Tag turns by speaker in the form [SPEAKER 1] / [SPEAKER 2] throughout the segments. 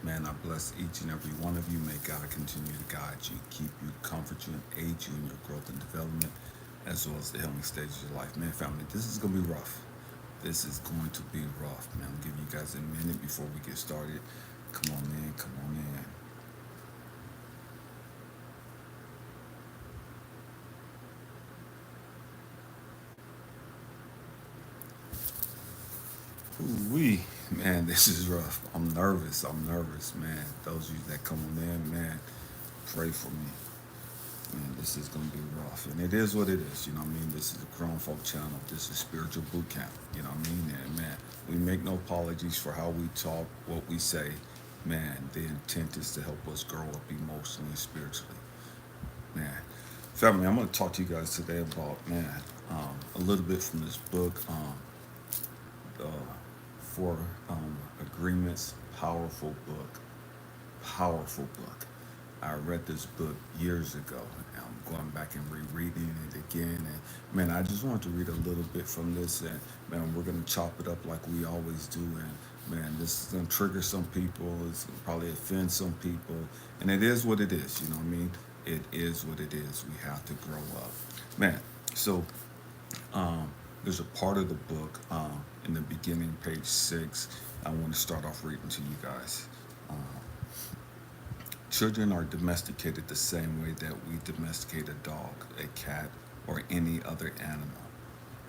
[SPEAKER 1] Man, I bless each and every one of you. May God continue to guide you, keep you, comfort you, and aid you in your growth and development, as well as the healing stages of your life. Man, family, this is going to be rough. This is going to be rough, man. I'll give you guys a minute before we get started. Come on in, come on in. Ooh-wee. Man, this is rough. I'm nervous. I'm nervous, man. Those of you that come on in, man, pray for me. Man, this is gonna be rough, and it is what it is. You know what I mean? This is a grown folk channel. This is spiritual boot camp. You know what I mean? And man, we make no apologies for how we talk, what we say. Man, the intent is to help us grow up emotionally and spiritually. Man, family, I'm gonna talk to you guys today about a little bit from this book, uh, Four Agreements. Powerful book. Powerful book. I read this book years ago. I'm going back and rereading it again. And man, I just wanted to read a little bit from this. And man, we're going to chop it up like we always do. And man, this is going to trigger some people. It's going to probably offend some people. And it is what it is. You know what I mean? It is what it is. We have to grow up. Man, so there's a part of the book in the beginning, page 6. I want to start off reading to you guys. Um, Children are domesticated the same way that we domesticate a dog, a cat, or any other animal.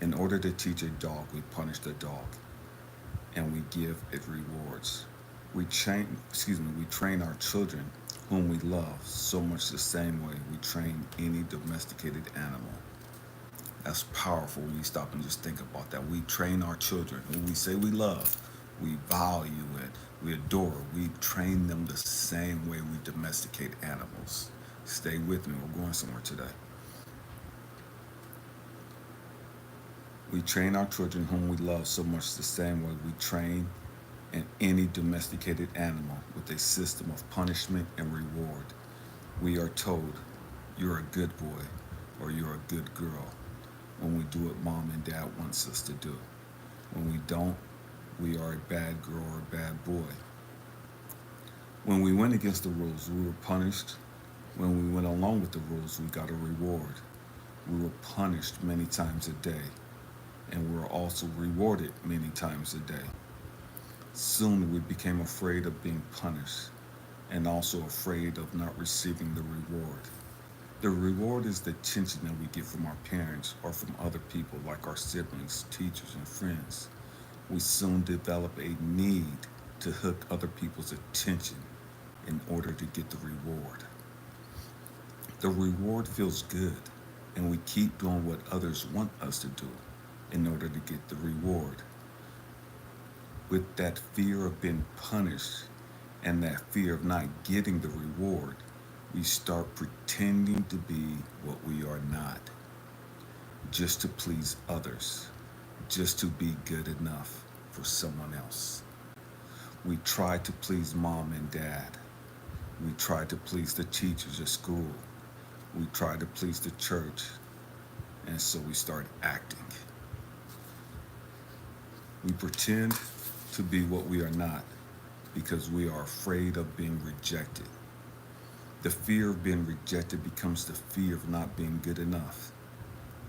[SPEAKER 1] In order to teach a dog, we punish the dog and we give it rewards. We train our children whom we love so much the same way we train any domesticated animal. That's powerful when you stop and just think about that. We train our children who we say we love, we value it, we adore. We train them the same way we domesticate animals. Stay with me, we're going somewhere today. We train our children whom we love so much the same way we train any domesticated animal with a system of punishment and reward. We are told, you're a good boy or you're a good girl when we do what mom and dad wants us to do. When we don't, we are a bad girl or a bad boy. When we went against the rules, we were punished. When we went along with the rules, we got a reward. We were punished many times a day, and we were also rewarded many times a day. Soon we became afraid of being punished and also afraid of not receiving the reward. The reward is the attention that we get from our parents or from other people like our siblings, teachers, and friends. We soon develop a need to hook other people's attention in order to get the reward. The reward feels good, and we keep doing what others want us to do in order to get the reward. With that fear of being punished and that fear of not getting the reward, we start pretending to be what we are not, just to please others, just to be good enough for someone else. We try to please mom and dad. We try to please the teachers at school. We try to please the church. And so we start acting. We pretend to be what we are not because we are afraid of being rejected. The fear of being rejected becomes the fear of not being good enough.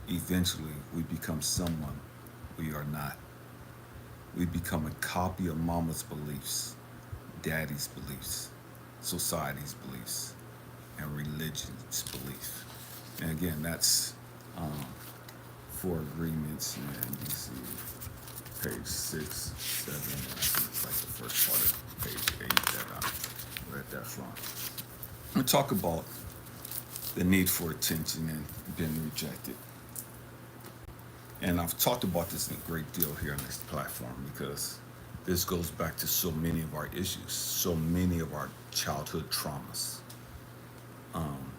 [SPEAKER 1] Eventually, we become someone we are not. We become a copy of mama's beliefs, daddy's beliefs, society's beliefs, and religion's belief. And again, that's Four Agreements, and you see page 6, 7, and I think it's like the first part of page 8 that I read that from. We talk about the need for attention and being rejected. And I've talked about this in a great deal here on this platform because this goes back to so many of our issues, so many of our childhood traumas. Um,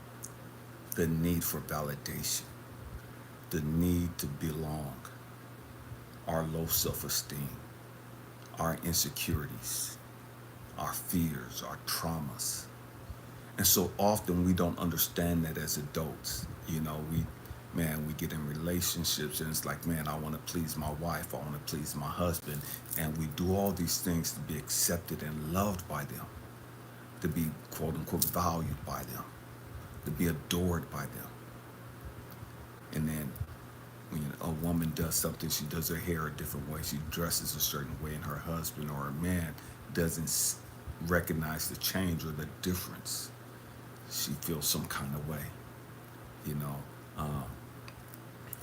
[SPEAKER 1] the need for validation, the need to belong, our low self esteem, our insecurities, our fears, our traumas. And so often we don't understand that as adults. You know, we get in relationships and it's like, man, I want to please my wife, I want to please my husband, and we do all these things to be accepted and loved by them. to be quote unquote valued by them, to be adored by them. And then when a woman does something, she does her hair a different way, she dresses a certain way, and her husband or a man doesn't recognize the change or the difference, she feels some kind of way, you know. Um,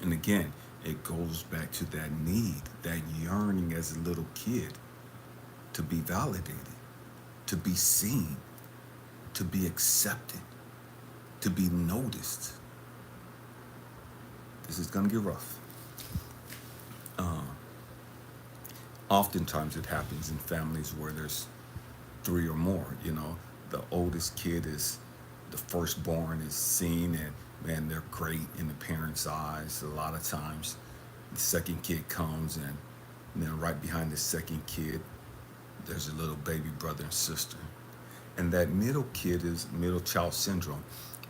[SPEAKER 1] and again, it goes back to that need, that yearning as a little kid to be validated, to be seen, to be accepted, to be noticed. This is going to get rough. Oftentimes it happens in families where there's three or more, you know. The oldest kid is the firstborn is seen, and man, they're great in the parents' eyes. A lot of times the second kid comes, and then right behind the second kid there's a little baby brother and sister. And that middle kid is middle child syndrome.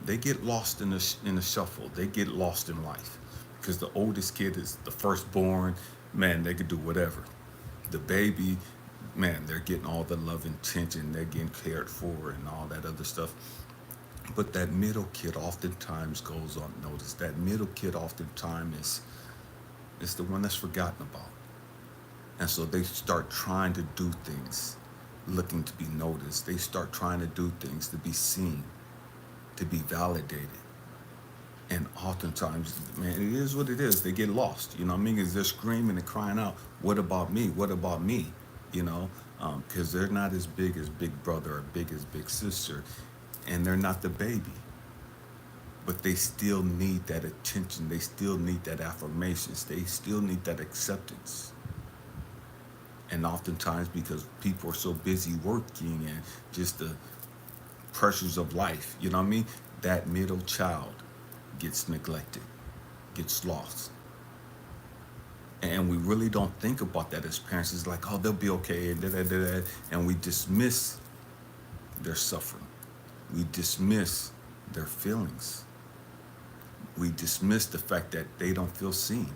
[SPEAKER 1] They get lost in the shuffle. They get lost in life because the oldest kid is the firstborn. Man, they could do whatever. The baby, man, they're getting all the love and attention. They're getting cared for and all that other stuff. But that middle kid oftentimes goes unnoticed. That middle kid oftentimes is the one that's forgotten about. And so they start trying to do things, looking to be noticed. They start trying to do things to be seen, to be validated. And oftentimes, man, it is what it is. They get lost. You know what I mean? Because they're screaming and crying out, what about me? What about me? You know, because they're not as big as big brother or big as big sister. And they're not the baby. But they still need that attention. They still need that affirmations. They still need that acceptance. And oftentimes, because people are so busy working and just the pressures of life, you know what I mean? That middle child gets neglected, gets lost. And we really don't think about that as parents. It's like, oh, they'll be okay, and da-da-da-da. And we dismiss their suffering. We dismiss their feelings. We dismiss the fact that they don't feel seen.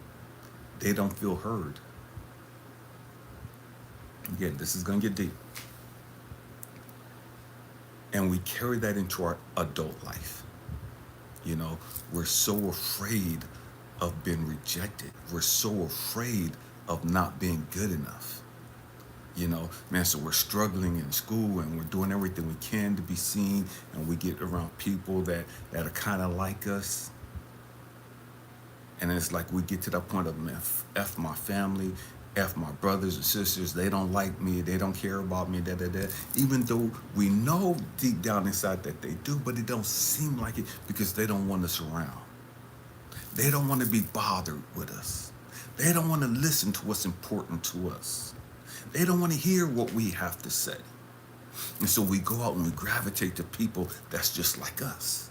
[SPEAKER 1] They don't feel heard. Again, this is going to get deep. And we carry that into our adult life. You know, we're so afraid of being rejected. We're so afraid of not being good enough. You know, man, so we're struggling in school and we're doing everything we can to be seen, and we get around people that are kind of like us. And it's like we get to that point of, man, F my family, F my brothers and sisters, they don't like me, they don't care about me, da-da-da. Even though we know deep down inside that they do, but it don't seem like it because they don't want us around. They don't want to be bothered with us. They don't want to listen to what's important to us. They don't want to hear what we have to say. And so we go out and we gravitate to people that's just like us.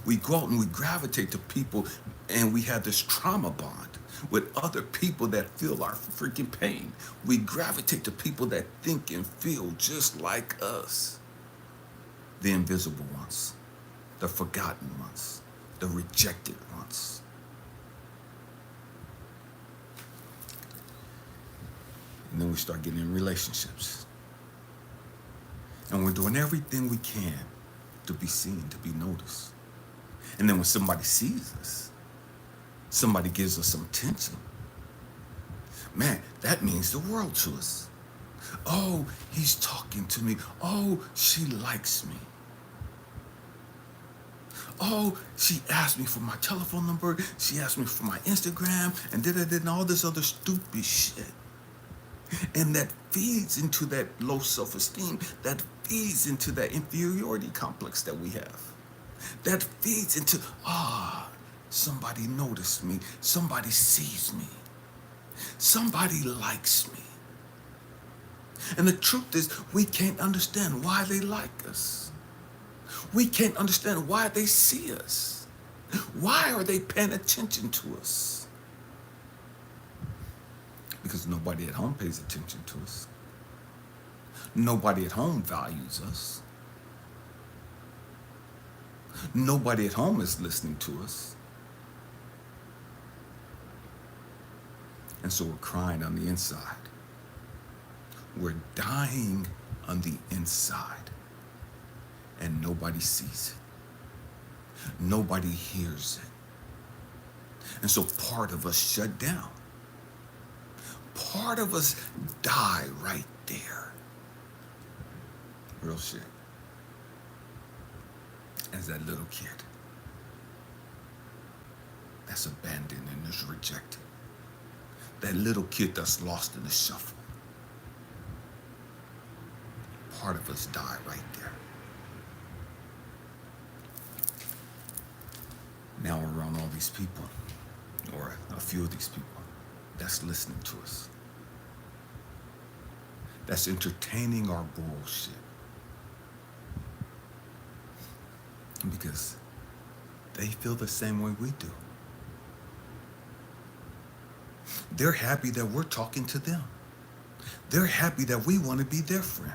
[SPEAKER 1] We go out and we gravitate to people, and we have this trauma bond with other people that feel our freaking pain. We gravitate to people that think and feel just like us. The invisible ones, the forgotten ones, the rejected ones. And then we start getting in relationships. And we're doing everything we can to be seen, to be noticed. And then when somebody sees us, somebody gives us some attention, man, that means the world to us. Oh, he's talking to me. Oh, she likes me. Oh, she asked me for my telephone number. She asked me for my Instagram, and did all this other stupid shit. And that feeds into that low self-esteem. That feeds into that inferiority complex that we have. That feeds into, somebody noticed me. Somebody sees me. Somebody likes me. And the truth is, we can't understand why they like us. We can't understand why they see us. Why are they paying attention to us? Because nobody at home pays attention to us. Nobody at home values us. Nobody at home is listening to us. And so we're crying on the inside. We're dying on the inside. and nobody sees it. Nobody hears it. And so part of us shut down. Part of us die right there. Real shit. As that little kid that's abandoned and is rejected. That little kid that's lost in the shuffle. Part of us die right there. Now we're around all these people, or a few of these people, that's listening to us. That's entertaining our bullshit. Because they feel the same way we do. They're happy that we're talking to them. They're happy that we want to be their friend.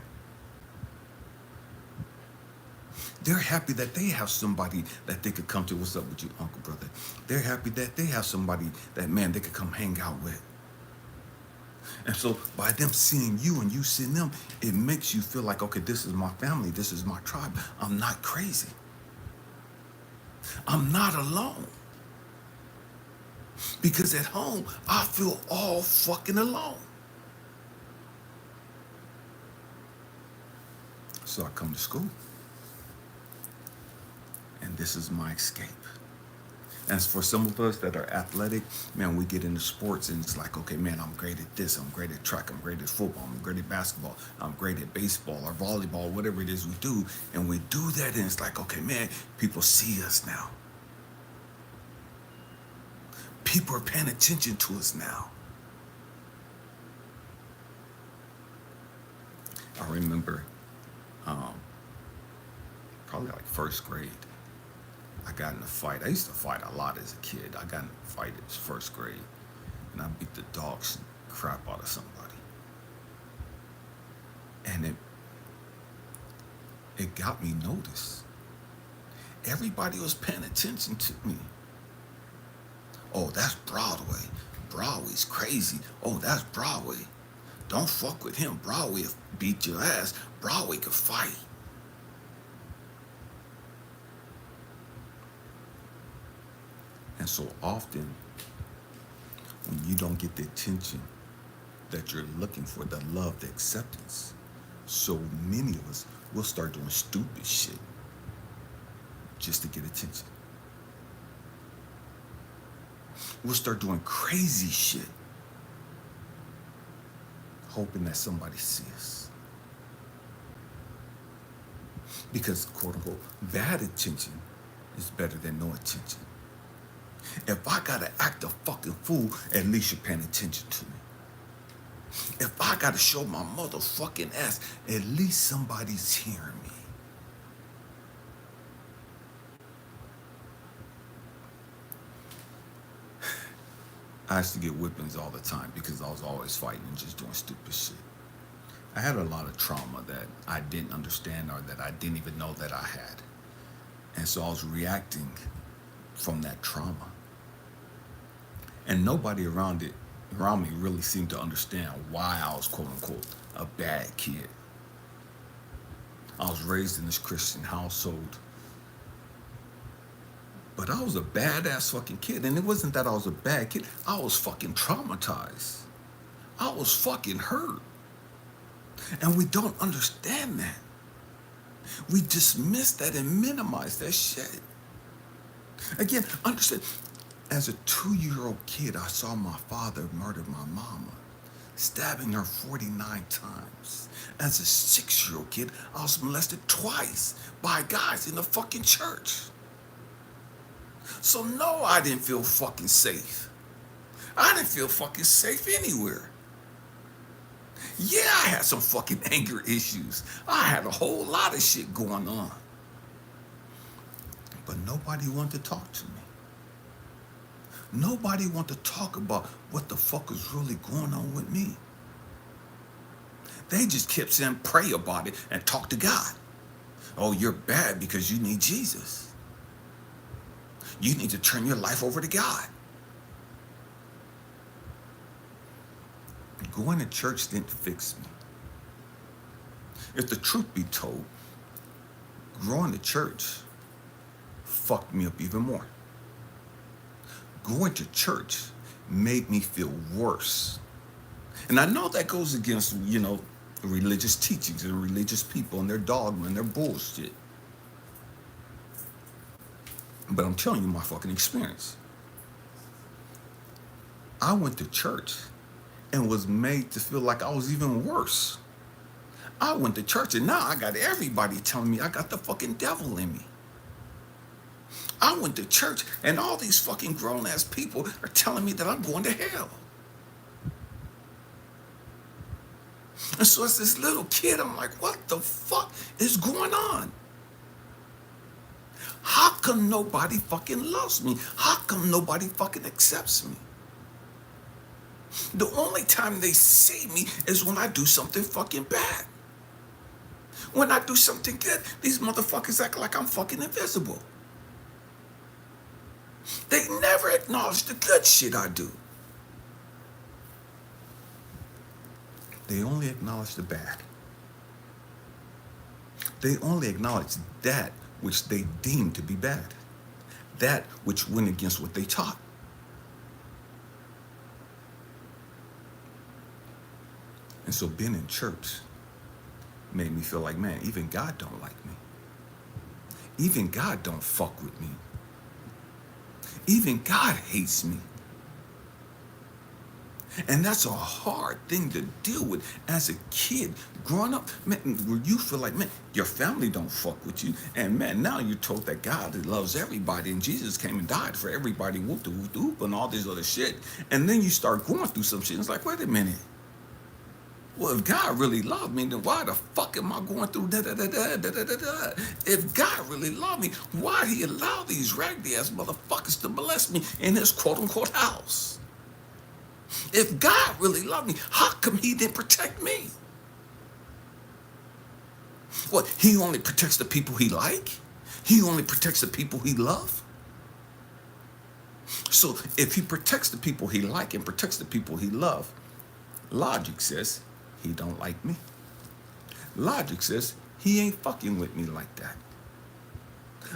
[SPEAKER 1] They're happy that they have somebody that they could come to. What's up with you, uncle, brother? They're happy that they have somebody that, man, they could come hang out with. And so by them seeing you and you seeing them, it makes you feel like, okay, this is my family. This is my tribe. I'm not crazy. I'm not alone. Because at home, I feel all fucking alone. So I come to school. And this is my escape. As for some of us that are athletic, man, we get into sports and it's like, okay, man, I'm great at this. I'm great at track. I'm great at football. I'm great at basketball. I'm great at baseball or volleyball, whatever it is we do. And we do that and it's like, okay, man, people see us now. People are paying attention to us now. I remember probably like first grade. I got in a fight. I used to fight a lot as a kid. I got in a fight in first grade, and I beat the dog crap out of somebody. And it got me noticed. Everybody was paying attention to me. Oh, that's Broadway. Broadway's crazy. Oh, that's Broadway. Don't fuck with him. Broadway will beat your ass. Broadway could fight. And so often, when you don't get the attention that you're looking for, the love, the acceptance, so many of us will start doing stupid shit just to get attention. We'll start doing crazy shit, hoping that somebody sees us. Because, quote unquote, bad attention is better than no attention. If I gotta act a fucking fool, at least you're paying attention to me. If I gotta show my motherfucking ass, at least somebody's hearing me. I used to get whippings all the time because I was always fighting and just doing stupid shit. I had a lot of trauma that I didn't understand or that I didn't even know that I had. And so I was reacting from that trauma. And nobody around me really seemed to understand why I was, quote unquote, a bad kid. I was raised in this Christian household. But I was a badass fucking kid. And it wasn't that I was a bad kid. I was fucking traumatized. I was fucking hurt. And we don't understand that. We dismiss that and minimize that shit. Again, understand, as a 2-year-old kid, I saw my father murder my mama, stabbing her 49 times. As a 6-year-old kid, I was molested twice by guys in the fucking church. So no, I didn't feel fucking safe. I didn't feel fucking safe anywhere. Yeah, I had some fucking anger issues. I had a whole lot of shit going on. But nobody wanted to talk to me. Nobody wanted to talk about what the fuck was really going on with me. They just kept saying, pray about it and talk to God. Oh, you're bad because you need Jesus. You need to turn your life over to God. Going to church didn't fix me. If the truth be told, growing to church fucked me up even more. Going to church made me feel worse. And I know that goes against, religious teachings and religious people and their dogma and their bullshit. But I'm telling you my fucking experience. I went to church and was made to feel like I was even worse. I went to church and now I got everybody telling me I got the fucking devil in me. I went to church and all these fucking grown-ass people are telling me that I'm going to hell. And so as this little kid, I'm like, what the fuck is going on? How come nobody fucking loves me? How come nobody fucking accepts me? The only time they see me is when I do something fucking bad. When I do something good, these motherfuckers act like I'm fucking invisible. They never acknowledge the good shit I do. They only acknowledge the bad. They only acknowledge that which they deem to be bad. That which went against what they taught. And so being in church made me feel like, man, even God don't like me. Even God don't fuck with me. Even God hates me. And that's a hard thing to deal with as a kid growing up, man, where you feel like, man, your family don't fuck with you. And man, now you're told that God loves everybody and Jesus came and died for everybody, whoop de whoop de whoop and all this other shit. And then you start going through some shit and it's like, wait a minute. Well, if God really loved me, then why the fuck am I going through da-da-da-da-da-da-da-da? If God really loved me, why'd he allow these raggedy ass motherfuckers to molest me in his quote-unquote house? If God really loved me, how come he didn't protect me? What, he only protects the people he like? He only protects the people he love? So if he protects the people he like and protects the people he love, logic says he don't like me. Logic says he ain't fucking with me like that.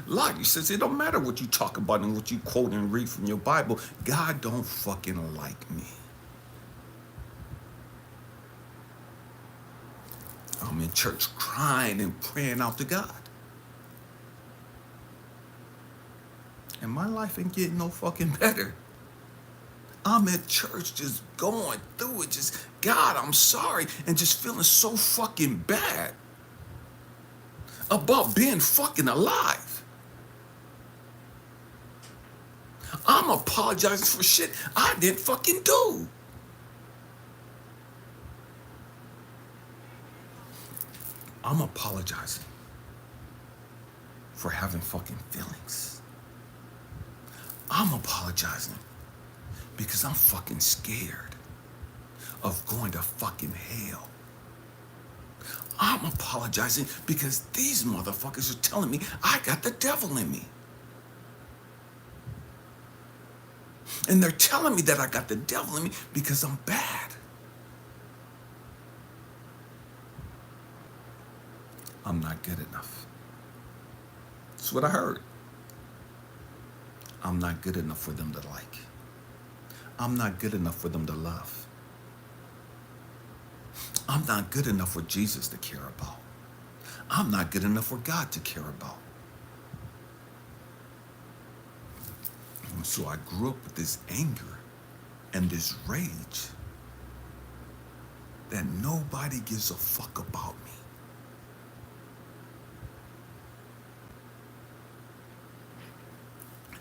[SPEAKER 1] Logic says it don't matter what you talk about and what you quote and read from your Bible. God don't fucking like me. I'm in church crying and praying out to God. And my life ain't getting no fucking better. I'm at church just going through it, just, God, I'm sorry, and just feeling so fucking bad about being fucking alive. I'm apologizing for shit I didn't fucking do. I'm apologizing for having fucking feelings. I'm apologizing because I'm fucking scared of going to fucking hell. I'm apologizing because these motherfuckers are telling me I got the devil in me. And they're telling me that I got the devil in me because I'm bad. I'm not good enough. That's what I heard. I'm not good enough for them to like. I'm not good enough for them to love. I'm not good enough for Jesus to care about. I'm not good enough for God to care about. And so I grew up with this anger and this rage that nobody gives a fuck about me.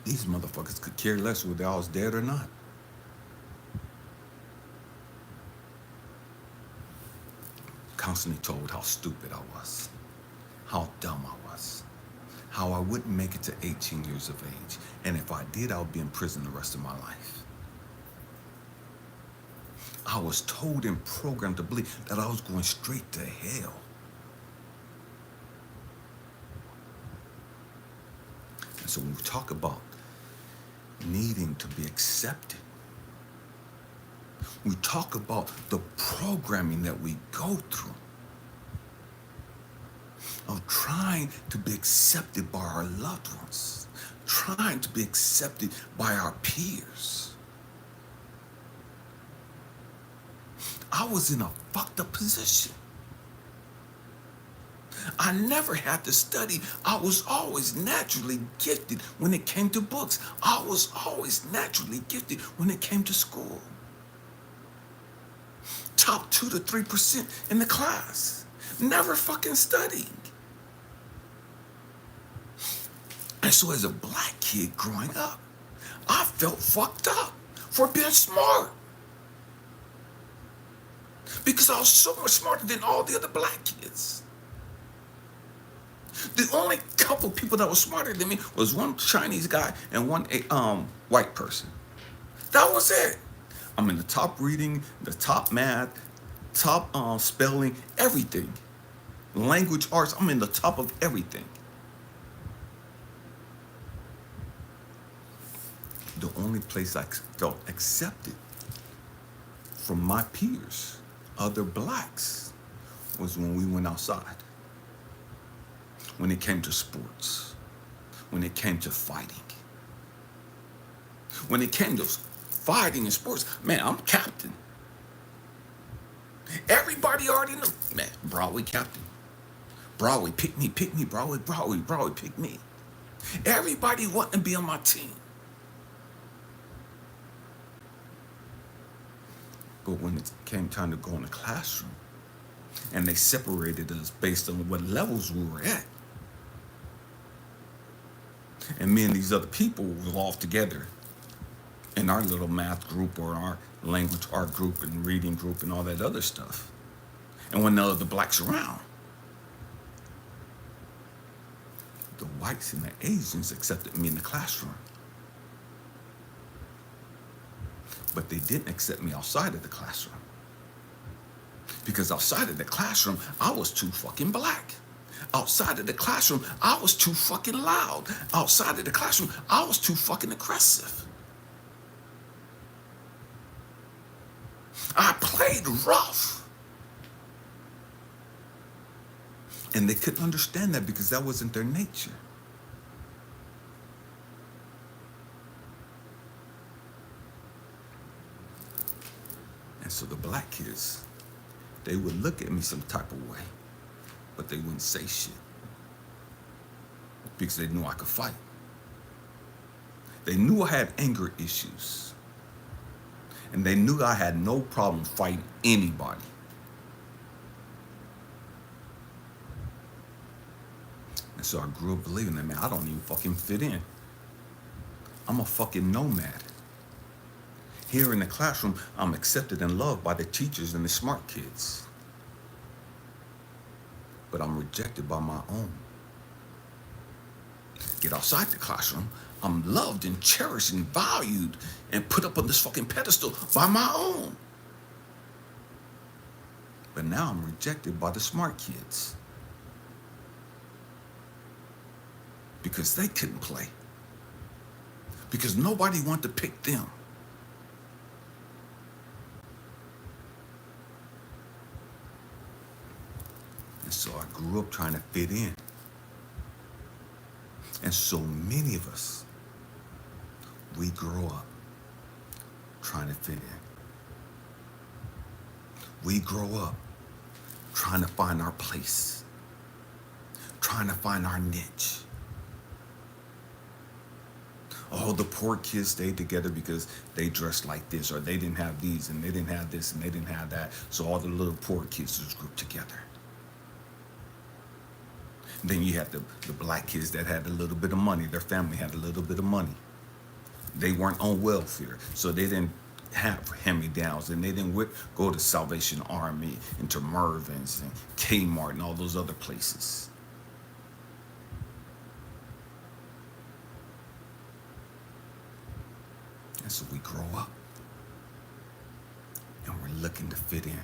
[SPEAKER 1] These motherfuckers could care less whether I was dead or not. Constantly told how stupid I was, how dumb I was, how I wouldn't make it to 18 years of age, and if I did, I would be in prison the rest of my life. I was told and programmed to believe that I was going straight to hell. And so when we talk about needing to be accepted, we talk about the programming that we go through of trying trying to be accepted by our loved ones, trying to be accepted by our peers. I was in a fucked up position. I never had to study. I was always naturally gifted when it came to books. I was always naturally gifted when it came to school. Top 2 to 3% in the class. Never fucking studying. And so as a black kid growing up, I felt fucked up for being smart. Because I was so much smarter than all the other black kids. The only couple people that was smarter than me was one Chinese guy and one white person. That was it. I'm in the top reading, the top math, top spelling, everything. Language arts, I'm in the top of everything. The only place I felt accepted from my peers, other blacks, was when we went outside. When it came to sports, when it came to fighting. When it came to fighting in sports, man, I'm captain. Everybody already knew, man, Broadway captain. Broadway, pick me, Broadway, pick me. Everybody wanted to be on my team. But when it came time to go in the classroom, and they separated us based on what levels we were at, and me and these other people were all together in our little math group or our language art group and reading group and all that other stuff. And when the other blacks around, the whites and the Asians accepted me in the classroom. But they didn't accept me outside of the classroom. Because outside of the classroom, I was too fucking black. Outside of the classroom, I was too fucking loud. Outside of the classroom, I was too fucking aggressive. I played rough. And they couldn't understand that because that wasn't their nature. And so the black kids, they would look at me some type of way, but they wouldn't say shit because they knew I could fight. They knew I had anger issues, and they knew I had no problem fighting anybody. And so I grew up believing that, man, I don't even fucking fit in. I'm a fucking nomad. Here in the classroom, I'm accepted and loved by the teachers and the smart kids. But I'm rejected by my own. Get outside the classroom, I'm loved and cherished and valued and put up on this fucking pedestal by my own. But now I'm rejected by the smart kids. Because they couldn't play. Because nobody wanted to pick them. And so I grew up trying to fit in. And so many of us, we grow up trying to fit in. We grow up trying to find our place, trying to find our niche. All the poor kids stayed together because they dressed like this, or they didn't have these, and they didn't have this, and they didn't have that. So all the little poor kids was grouped together. Then you had the black kids that had a little bit of money. Their family had a little bit of money. They weren't on welfare, so they didn't have hand-me-downs, and they didn't go to Salvation Army and to Mervyn's and Kmart and all those other places. And so we grow up, and we're looking to fit in.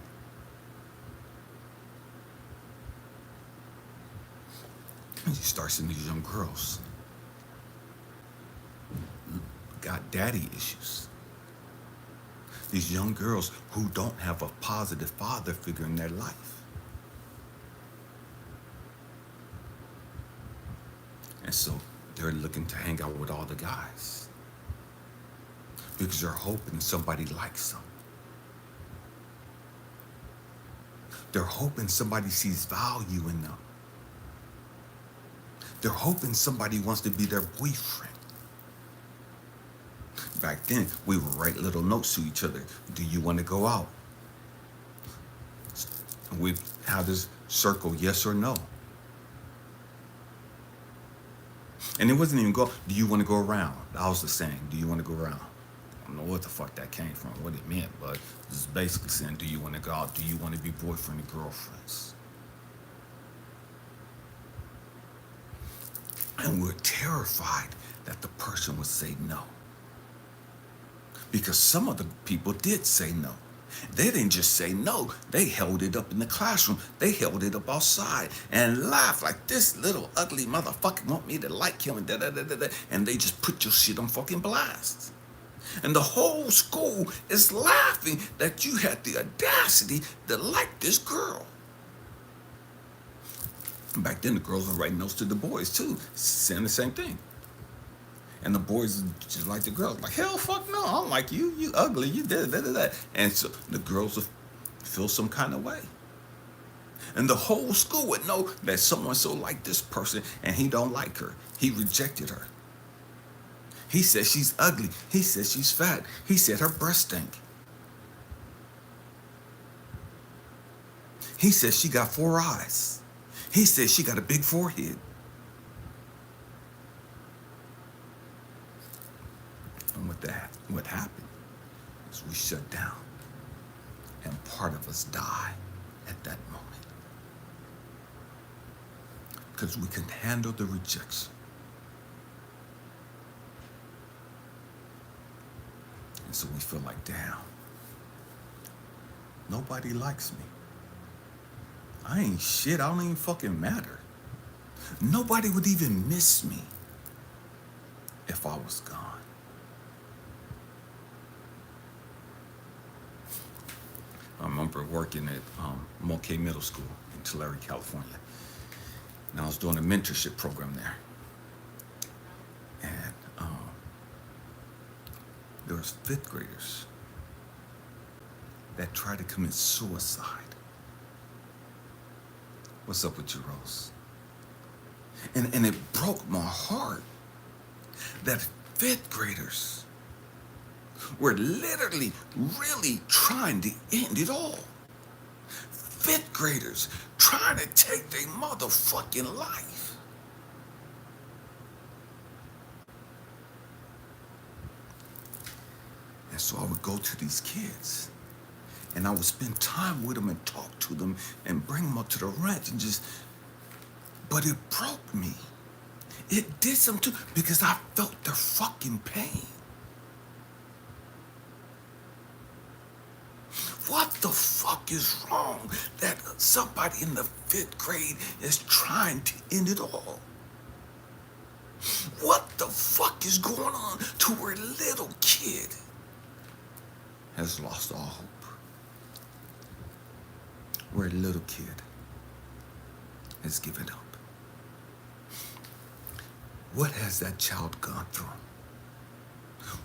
[SPEAKER 1] And you start seeing these young girls got daddy issues. These young girls who don't have a positive father figure in their life. And so they're looking to hang out with all the guys because they're hoping somebody likes them. They're hoping somebody sees value in them. They're hoping somebody wants to be their boyfriend. Back then, we would write little notes to each other. Do you want to go out? We'd have this circle, yes or no. And it wasn't even go, do you want to go around? That was the saying, do you want to go around? I don't know what the fuck that came from, what it meant, but it's basically saying, do you want to go out? Do you want to be boyfriend and girlfriends? And we're terrified that the person would say no. Because some of the people did say no. They didn't just say no. They held it up in the classroom. They held it up outside and laughed like, this little ugly motherfucker want me to like him and da-da-da-da-da. And they just put your shit on fucking blast. And the whole school is laughing that you had the audacity to like this girl. Back then, the girls were writing notes to the boys, too, saying the same thing. And the boys just like the girls, like, hell, fuck no, I don't like you. You ugly, you did that. And so the girls would feel some kind of way. And the whole school would know that so-and-so liked this person, and he don't like her. He rejected her. He said she's ugly. He said she's fat. He said her breasts stink. He said she got 4 eyes. He said she got a big forehead. And what happened is we shut down, and part of us die at that moment because we couldn't handle the rejection. And so we feel like, damn, nobody likes me. I ain't shit. I don't even fucking matter. Nobody would even miss me if I was gone. I remember working at Mulcahy Middle School in Tulare, California. And I was doing a mentorship program there. And there was 5th graders that tried to commit suicide. What's up with you, Rose? And it broke my heart that 5th graders were literally really trying to end it all. 5th graders trying to take their motherfucking life. And so I would go to these kids and I would spend time with them and talk to them and bring them up to the ranch and just, but it broke me. It did something too, because I felt their fucking pain. What the fuck is wrong that somebody in the 5th grade is trying to end it all? What the fuck is going on to where a little kid has lost all hope? Where a little kid has given up. What has that child gone through?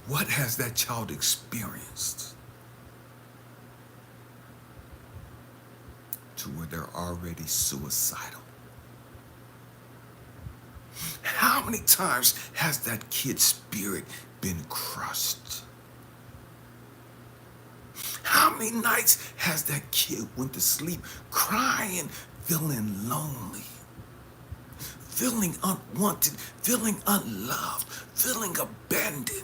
[SPEAKER 1] What has that child experienced to where they're already suicidal? How many times has that kid's spirit been crushed? How many nights has that kid went to sleep crying, feeling lonely, feeling unwanted, feeling unloved, feeling abandoned?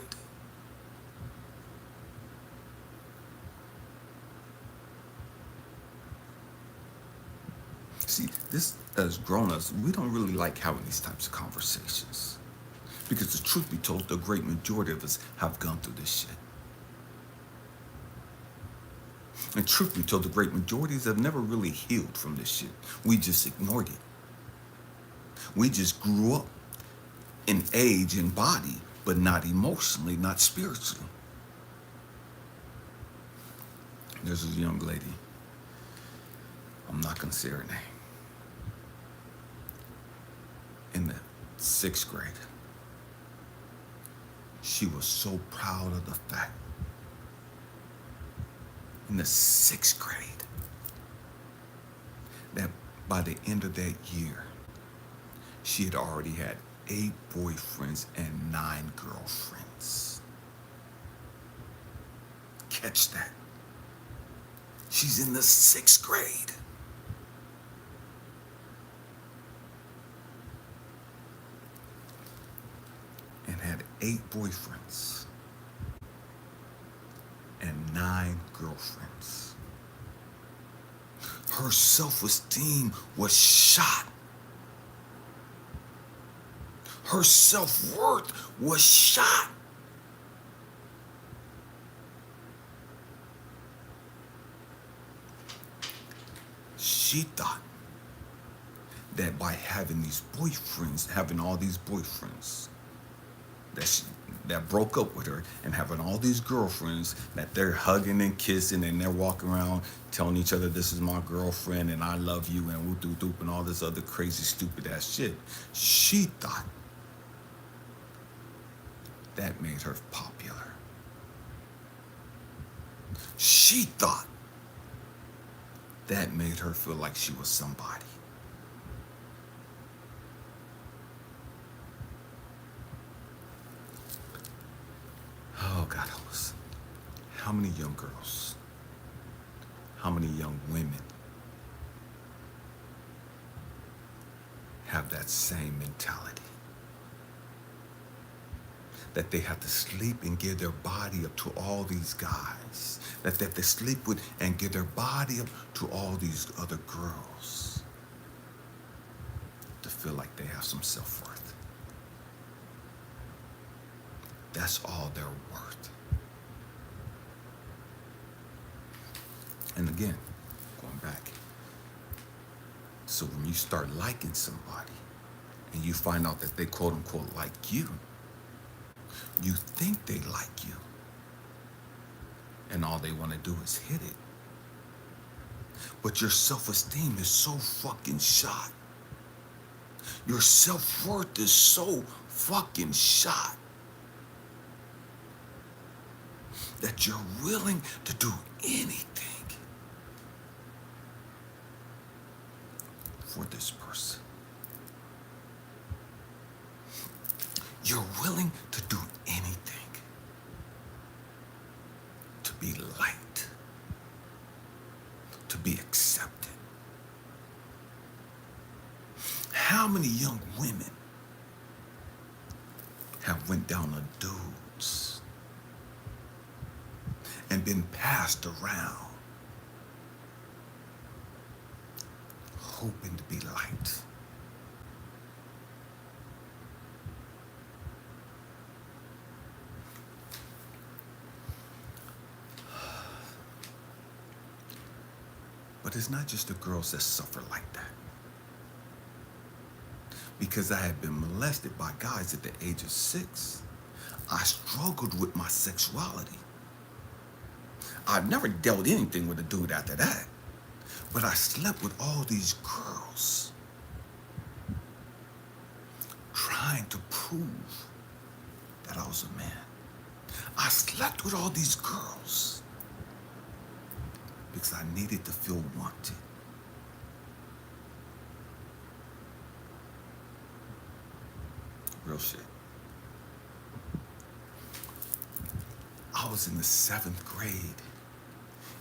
[SPEAKER 1] See, this, as grown-ups, we don't really like having these types of conversations. Because the truth be told, the great majority of us have gone through this shit. And truth be told, the great majorities have never really healed from this shit. We just ignored it. We just grew up in age and body, but not emotionally, not spiritually. There's a young lady. I'm not going to say her name. In the 6th grade. She was so proud of the fact in the 6th grade that by the end of that year, she had already had 8 boyfriends and 9 girlfriends. Catch that. She's in the 6th grade. And had 8 boyfriends and 9 girlfriends. Her self-esteem was shot. Her self-worth was shot. She thought that by having these boyfriends, having all these boyfriends, that broke up with her, and having all these girlfriends that they're hugging and kissing and they're walking around telling each other, this is my girlfriend and I love you and whoop doop doop and all this other crazy stupid ass shit. She thought that made her popular. She thought that made her feel like she was somebody. Oh, God help us. How many young girls, how many young women have that same mentality? That they have to sleep and give their body up to all these guys. That they have to sleep with and give their body up to all these other girls. To feel like they have some self-worth. That's all they're worth. And again, going back. So when you start liking somebody and you find out that they quote unquote like you think they like you. And all they want to do is hit it. But your self-esteem is so fucking shot. Your self-worth is so fucking shot that you're willing to do anything for this person. You're willing to do anything to be liked, to be accepted. How many young women have went down on dudes and been passed around hoping to be liked? But it's not just the girls that suffer like that. Because I had been molested by guys at the age of 6. I struggled with my sexuality. I've never dealt anything with a dude after that. But I slept with all these girls, trying to prove that I was a man. I slept with all these girls because I needed to feel wanted. Real shit. I was in the 7th grade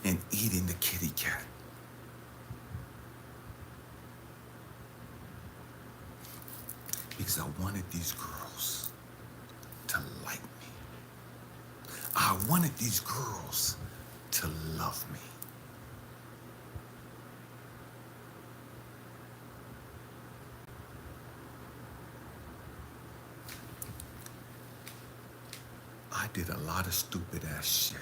[SPEAKER 1] and eating the kitty cat. Because I wanted these girls to like me. I wanted these girls to love me. I did a lot of stupid ass shit,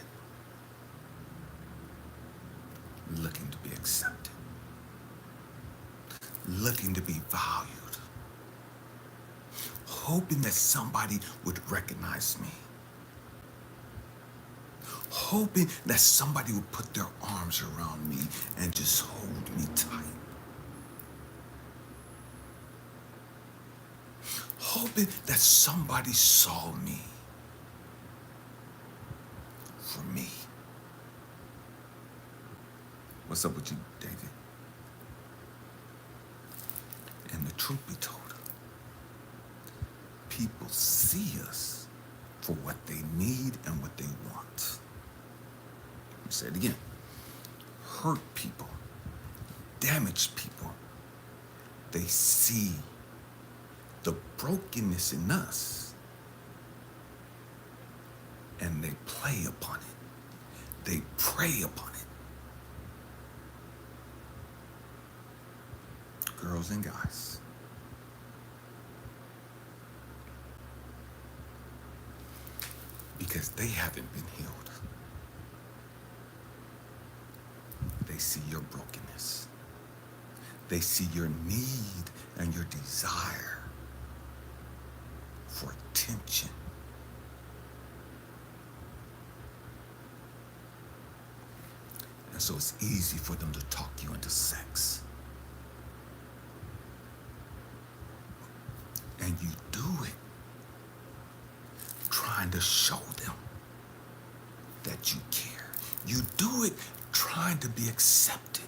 [SPEAKER 1] looking to be accepted, looking to be valued, hoping that somebody would recognize me, hoping that somebody would put their arms around me and just hold me tight, hoping that somebody saw me for me. What's up with you, David? And the truth be told, people see us for what they need and what they want. Let me say it again. Hurt people, damaged people, they see the brokenness in us and they play upon it. They prey upon it. Girls and guys. Because they haven't been healed. They see your brokenness. They see your need and your desire for attention. And so it's easy for them to talk you into sex. And you do it trying to show them that you care. You do it trying to be accepted.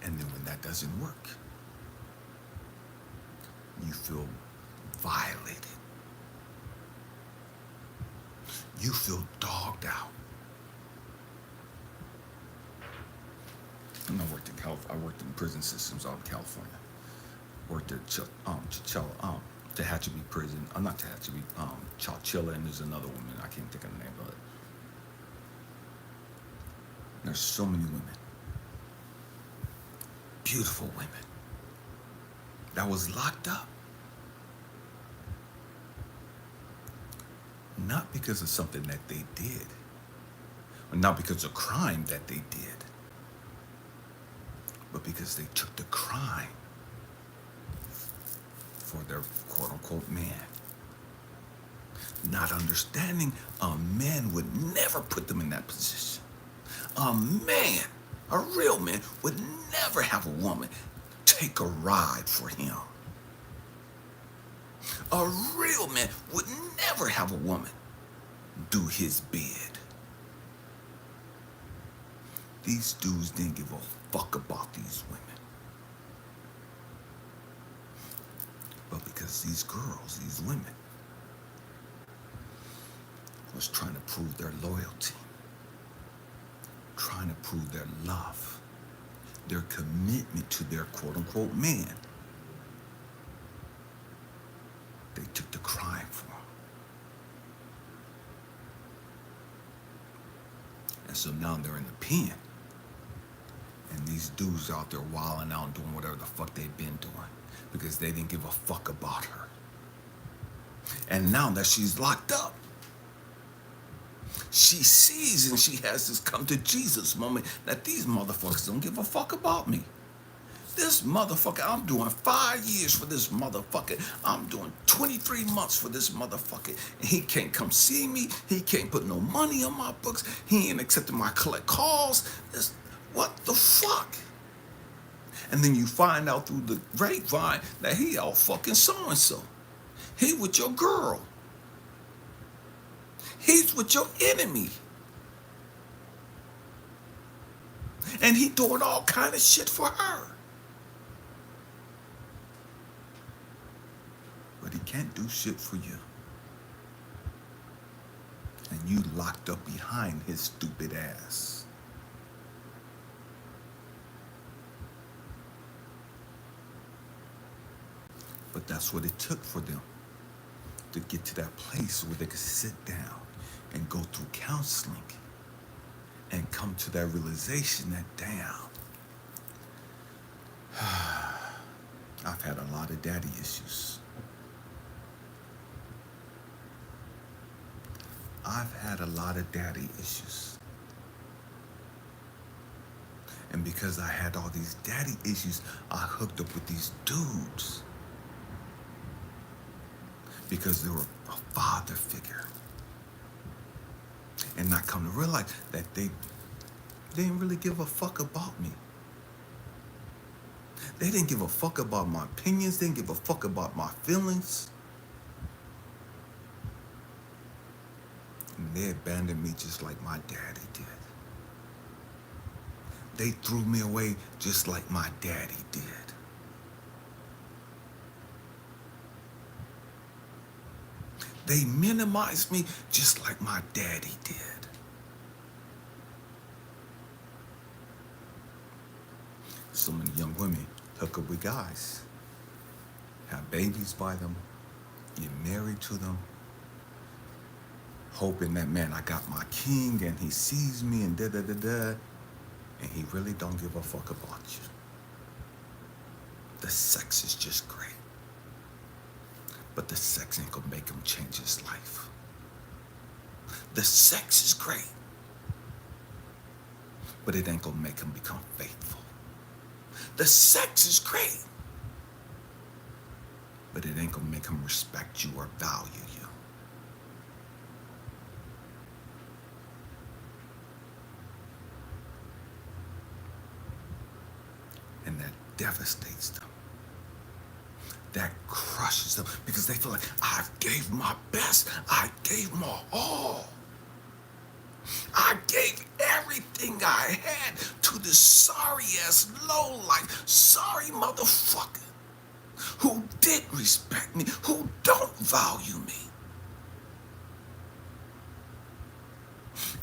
[SPEAKER 1] And then when that doesn't work, you feel violated. You feel dogged out. And I worked in prison systems out in California. Worked at Tehachapi prison. Not Tehachapi, Chowchilla, and there's another woman. I can't think of the name of it. There's so many women. Beautiful women that was locked up. Not because of something that they did. Or not because of a crime that they did. But because they took the crime for their quote-unquote man. Not understanding a man would never put them in that position. A man, a real man, would never have a woman take a ride for him. A real man would never have a woman do his bid. These dudes didn't give a fuck about these women. But because these girls, these women, was trying to prove their loyalty, trying to prove their love, their commitment to their quote-unquote man, they took the crime for him. And so now they're in the pen. And these dudes out there wilding out and doing whatever the fuck they've been doing because they didn't give a fuck about her. And now that she's locked up, she sees and she has this come to Jesus moment that these motherfuckers don't give a fuck about me. This motherfucker, I'm doing 5 years for this motherfucker. I'm doing 23 months for this motherfucker. And he can't come see me. He can't put no money on my books. He ain't accepting my collect calls. What the fuck? And then you find out through the grapevine that he out fucking so-and-so. He with your girl. He's with your enemy. And he doing all kind of shit for her. But he can't do shit for you. And you locked up behind his stupid ass. But that's what it took for them to get to that place where they could sit down and go through counseling and come to that realization that, damn, I've had a lot of daddy issues. I've had a lot of daddy issues. And because I had all these daddy issues, I hooked up with these dudes. Because they were a father figure. and not come to realize that they didn't really give a fuck about me. They didn't give a fuck about my opinions. They didn't give a fuck about my feelings. And they abandoned me just like my daddy did. They threw me away just like my daddy did. They minimized me just like my daddy did. So many young women hook up with guys, have babies by them, get married to them, hoping that, man, I got my king and he sees me and da-da-da-da, and he really don't give a fuck about you. The sex is just great. But the sex ain't gonna make him change his life. The sex is great, but it ain't gonna make him become faithful. The sex is great, but it ain't gonna make him respect you or value you. And that devastates them. That crushes them because they feel like, I gave my best. I gave my all. I gave everything I had to this sorry-ass lowlife, sorry motherfucker who did respect me, who don't value me.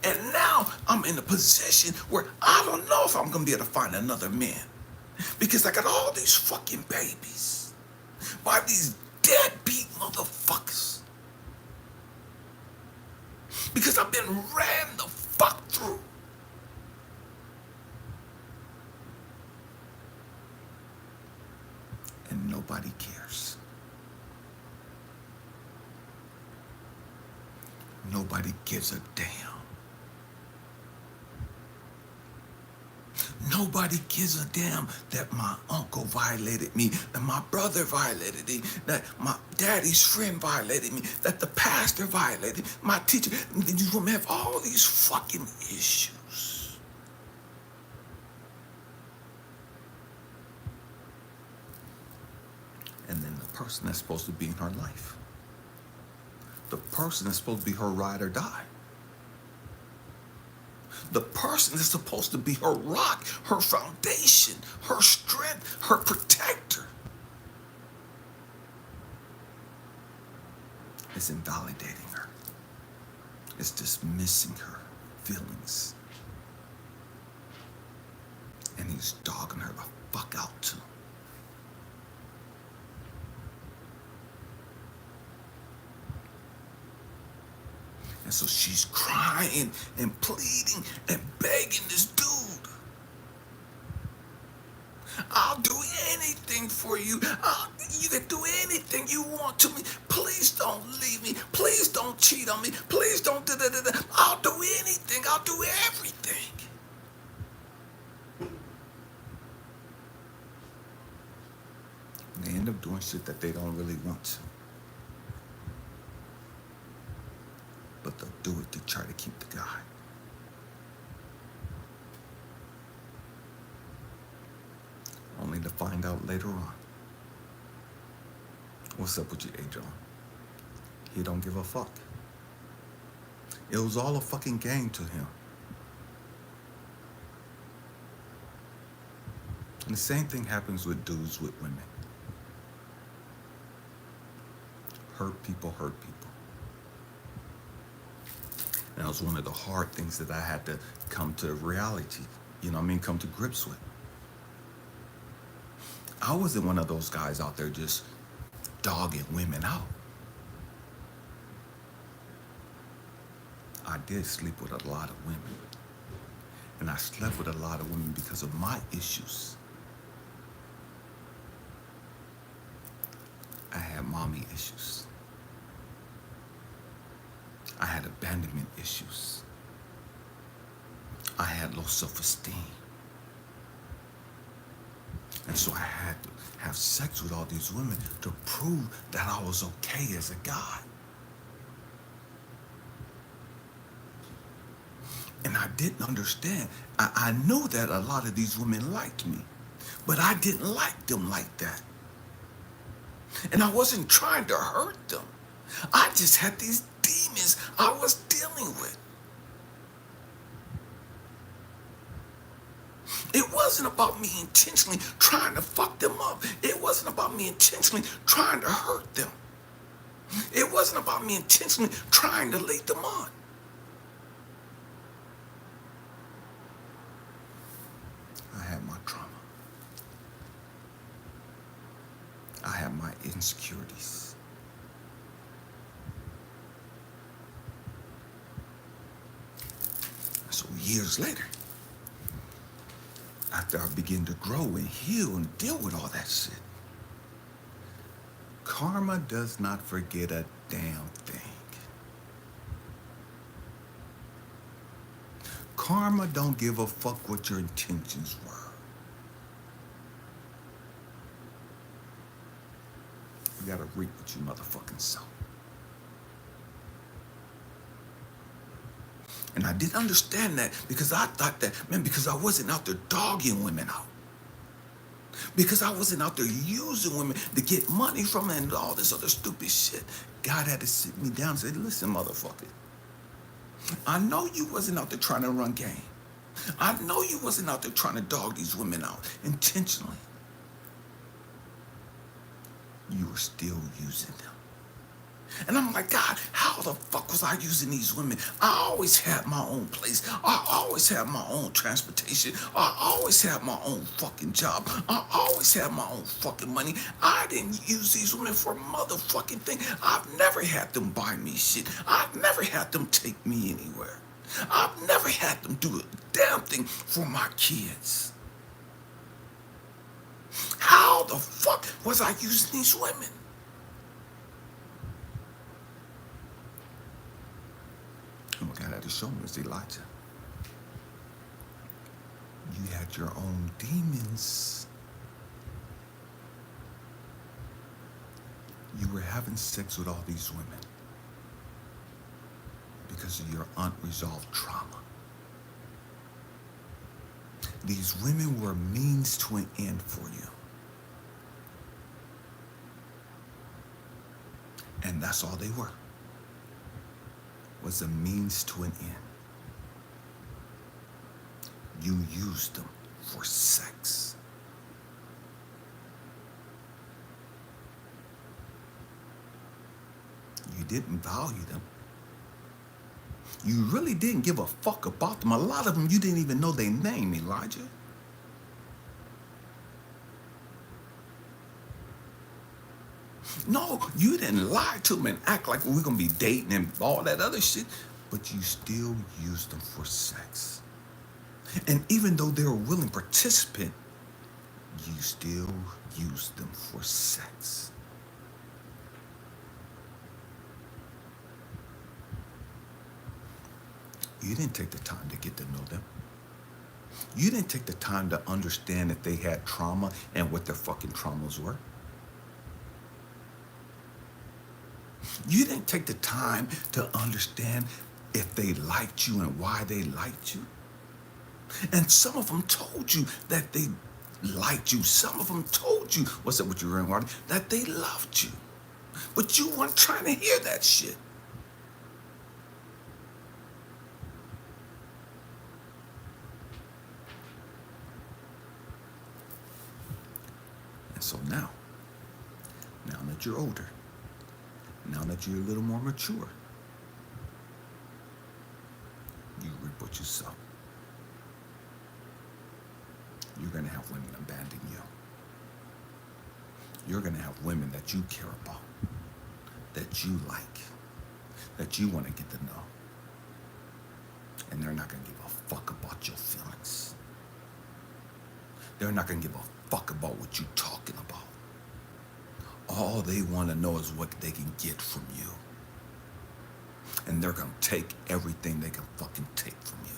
[SPEAKER 1] And now I'm in a position where I don't know if I'm going to be able to find another man because I got all these fucking babies by these deadbeat motherfuckers. Because I've been ran the fuck through. And nobody cares. Nobody gives a damn. Nobody gives a damn that my uncle violated me, that my brother violated me, that my daddy's friend violated me, that the pastor violated me, my teacher. You will have all these fucking issues. And then the person that's supposed to be in her life, the person that's supposed to be her ride or die, the person that's supposed to be her rock, her foundation, her strength, her protector, is invalidating her. It's dismissing her feelings. And he's dogging her the fuck out too. And so she's crying and pleading and begging this dude. I'll do anything for you. You can do anything you want to me. Please don't leave me. Please don't cheat on me. Please don't da-da-da-da. I'll do anything. I'll do everything. And they end up doing shit that they don't really want to. But they'll do it to try to keep the guy. Only to find out later on. What's up with you, Adrian? He don't give a fuck. It was all a fucking game to him. And the same thing happens with dudes with women. Hurt people hurt people. And that was one of the hard things that I had to come to reality, come to grips with. I wasn't one of those guys out there just dogging women out. I did sleep with a lot of women. And I slept with a lot of women because of my issues. I had mommy issues. I had abandonment issues. I had low self-esteem. And so I had to have sex with all these women to prove that I was okay as a guy.
[SPEAKER 2] And I didn't understand. I knew that a lot of these women liked me, but I didn't like them like that. And I wasn't trying to hurt them. I just had these demons I was dealing with. It wasn't about me intentionally trying to fuck them up. It wasn't about me intentionally trying to hurt them. It wasn't about me intentionally trying to lead them on. I had my trauma. I had my insecurities. So years later, after I began to grow and heal and deal with all that shit, karma does not forget a damn thing. Karma don't give a fuck what your intentions were. You gotta reap what you motherfucking sow. And I didn't understand that because I thought that, man, because I wasn't out there dogging women out. Because I wasn't out there using women to get money from them and all this other stupid shit. God had to sit me down and say, listen, motherfucker, I know you wasn't out there trying to run game. I know you wasn't out there trying to dog these women out intentionally. You were still using them. And I'm like, God, how the fuck was I using these women? I always had my own place. I always had my own transportation. I always had my own fucking job. I always had my own fucking money. I didn't use these women for a motherfucking thing. I've never had them buy me shit. I've never had them take me anywhere. I've never had them do a damn thing for my kids. How the fuck was I using these women? And what God had to show me was, Elijah, you had your own demons. You were having sex with all these women because of your unresolved trauma. These women were means to an end for you. And that's all they were, was a means to an end. You used them for sex. You didn't value them. You really didn't give a fuck about them. A lot of them, you didn't even know their name, Elijah. No, you didn't lie to them and act like we're going to be dating and all that other shit, but you still used them for sex. And even though they're a willing participant, you still used them for sex. You didn't take the time to get to know them. You didn't take the time to understand that they had trauma and what their fucking traumas were. You didn't take the time to understand if they liked you and why they liked you. And some of them told you that they liked you. Some of them told you, what's up with your rainwater, that they loved you. But you weren't trying to hear that shit. And so now that you're older, now that you're a little more mature, you reap what you sow. You're going to have women abandon you. You're going to have women that you care about, that you like, that you want to get to know. And they're not going to give a fuck about your feelings. They're not going to give a fuck about what you're talking about. All they want to know is what they can get from you. And they're going to take everything they can fucking take from you.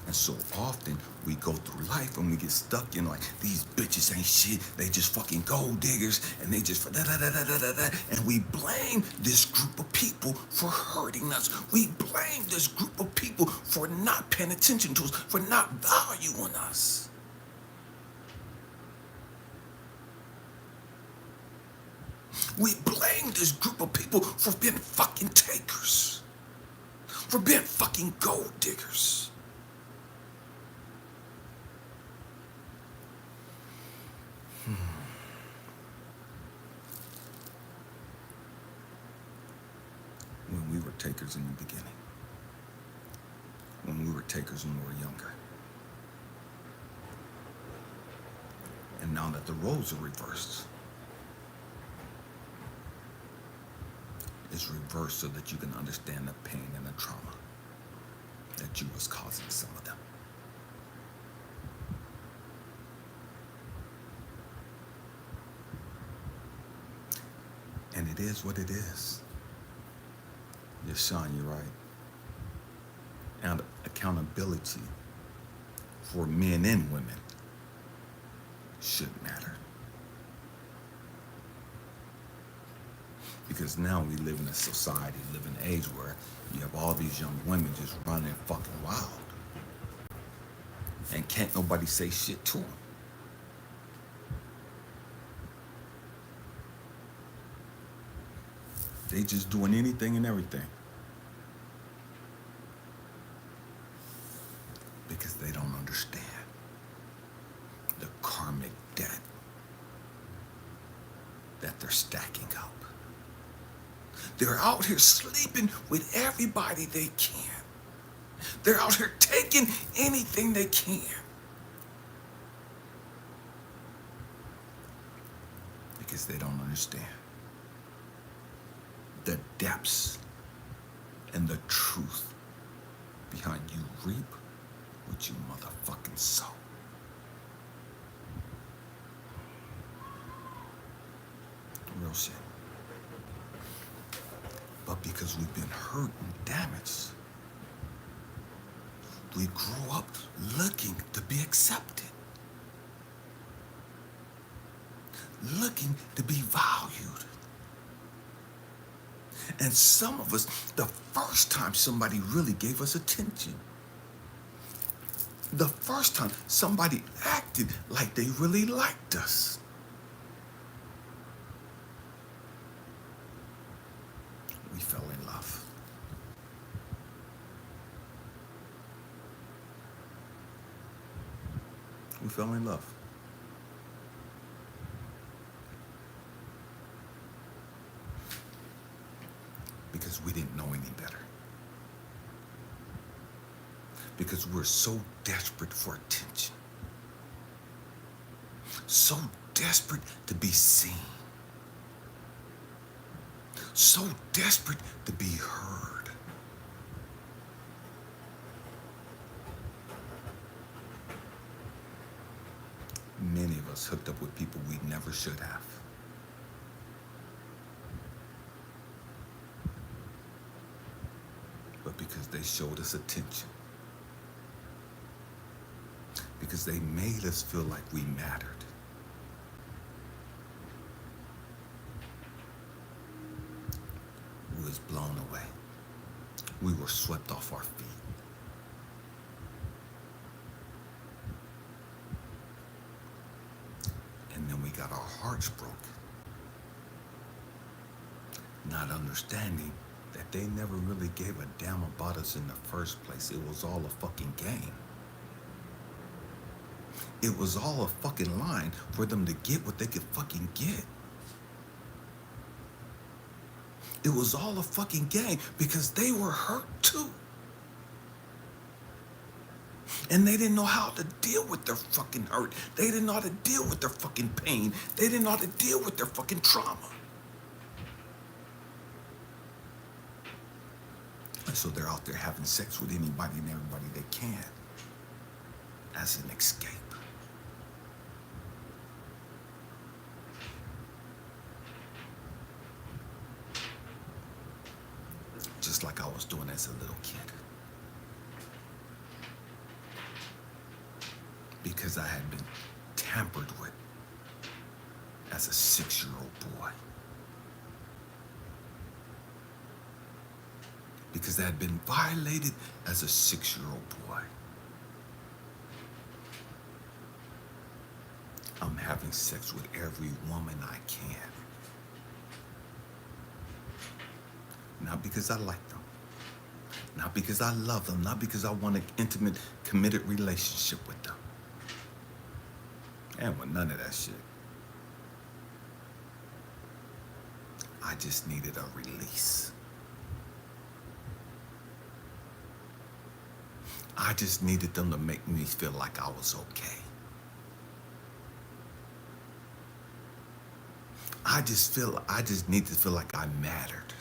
[SPEAKER 2] And so often we go through life and we get stuck in like these bitches ain't shit. They just fucking gold diggers and they just da da da da da da da. And we blame this group of people for hurting us. We blame this group of people for not paying attention to us, for not valuing us. We blame this group of people for being fucking takers, for being fucking gold diggers. When we were takers in the beginning, when we were takers when we were younger. And now that the roles are reversed, it's reversed so that you can understand the pain and the trauma that you was causing some of them. And it is what it is. Yes, Sean, you're right. And accountability for men and women should matter. Because now we live in a society, live in an age where you have all these young women just running fucking wild. And can't nobody say shit to them. They just doing anything and everything. Because they don't understand the karmic debt that they're stacking up. They're out here sleeping with everybody they can. They're out here taking anything they can. Because they don't understand the depths and the truth behind you reap what you motherfucking sow. Real shit. But because we've been hurt and damaged, we grew up looking to be accepted, looking to be valued. And some of us, the first time somebody really gave us attention, the first time somebody acted like they really liked us, we fell in love. We fell in love. Because we didn't know any better. Because we're so desperate for attention. So desperate to be seen. So desperate to be heard. Many of us hooked up with people we never should have. But because they showed us attention. Because they made us feel like we mattered. We was blown away. We were swept off our feet. And then we got our hearts broken. Not understanding that they never really gave a damn about us in the first place. It was all a fucking game. It was all a fucking line for them to get what they could fucking get. It was all a fucking game because they were hurt too. And they didn't know how to deal with their fucking hurt. They didn't know how to deal with their fucking pain. They didn't know how to deal with their fucking trauma. And so they're out there having sex with anybody and everybody they can as an escape. Just like I was doing as a little kid. because I had been tampered with as a 6-year-old boy. Because I had been violated as a 6-year-old boy. I'm having sex with every woman I can. Not because I like them. Not because I love them. Not because I want an intimate, committed relationship with them. And with none of that shit. I just needed a release. I just needed them to make me feel like I was okay. I just need to feel like I mattered.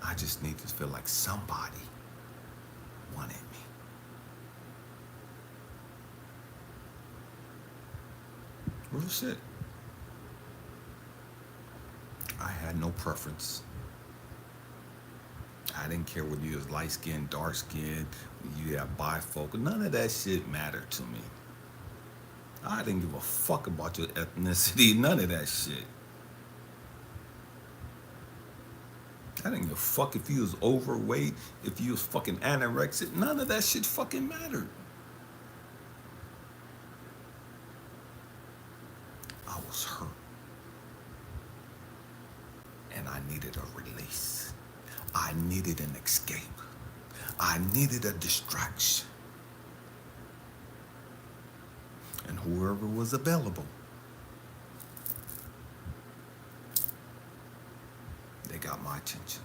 [SPEAKER 2] I just need to feel like somebody wanted me. Real shit. I had no preference. I didn't care whether you was light skinned, dark skinned, you have bifocal. None of that shit mattered to me. I didn't give a fuck about your ethnicity. None of that shit. I didn't give a fuck if you was overweight, if you was fucking anorexic. None of that shit fucking mattered. I was hurt. And I needed a release. I needed an escape. I needed a distraction. And whoever was available, they got my attention.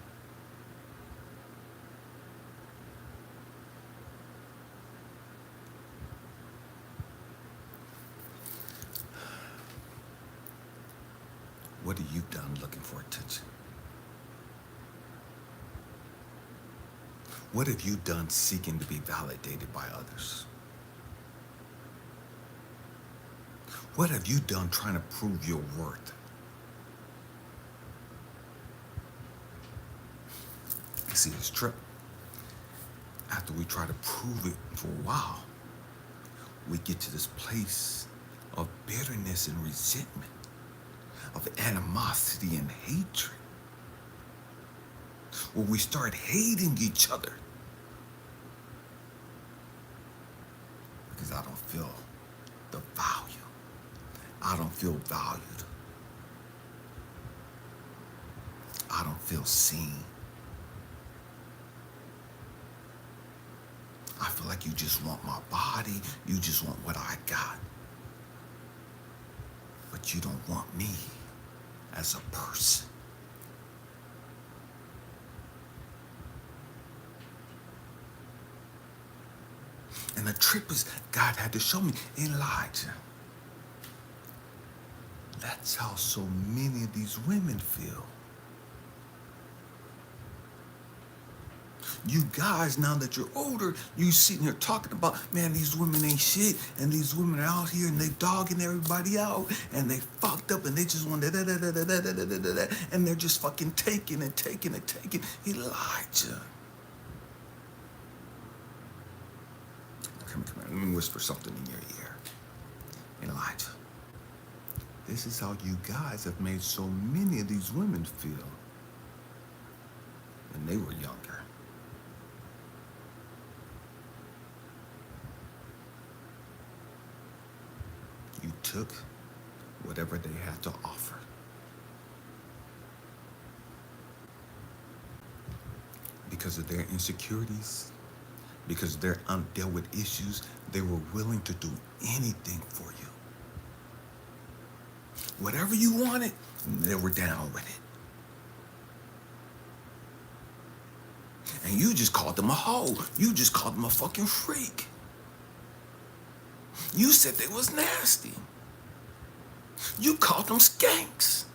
[SPEAKER 2] What have you done looking for attention? What have you done seeking to be validated by others? What have you done trying to prove your worth? You see, this trip, after we try to prove it for a while, we get to this place of bitterness and resentment, of animosity and hatred, where we start hating each other because I don't feel the value. I don't feel valued. I don't feel seen. I feel like you just want my body. You just want what I got. But you don't want me as a person. And the trick was, God had to show me, Elijah, that's how so many of these women feel. You guys, now that you're older, you sitting here talking about, man, these women ain't shit, and these women are out here and they dogging everybody out, and they fucked up, and they just want da, and they're just fucking taking and taking and taking. Elijah. Come here. Let me whisper something in your ear. Elijah, this is how you guys have made so many of these women feel when they were younger. You took whatever they had to offer. Because of their insecurities, because of their undealt with issues, they were willing to do anything for you. Whatever you wanted, they were down with it. And you just called them a hoe. You just called them a fucking freak. You said they was nasty. You called them skanks.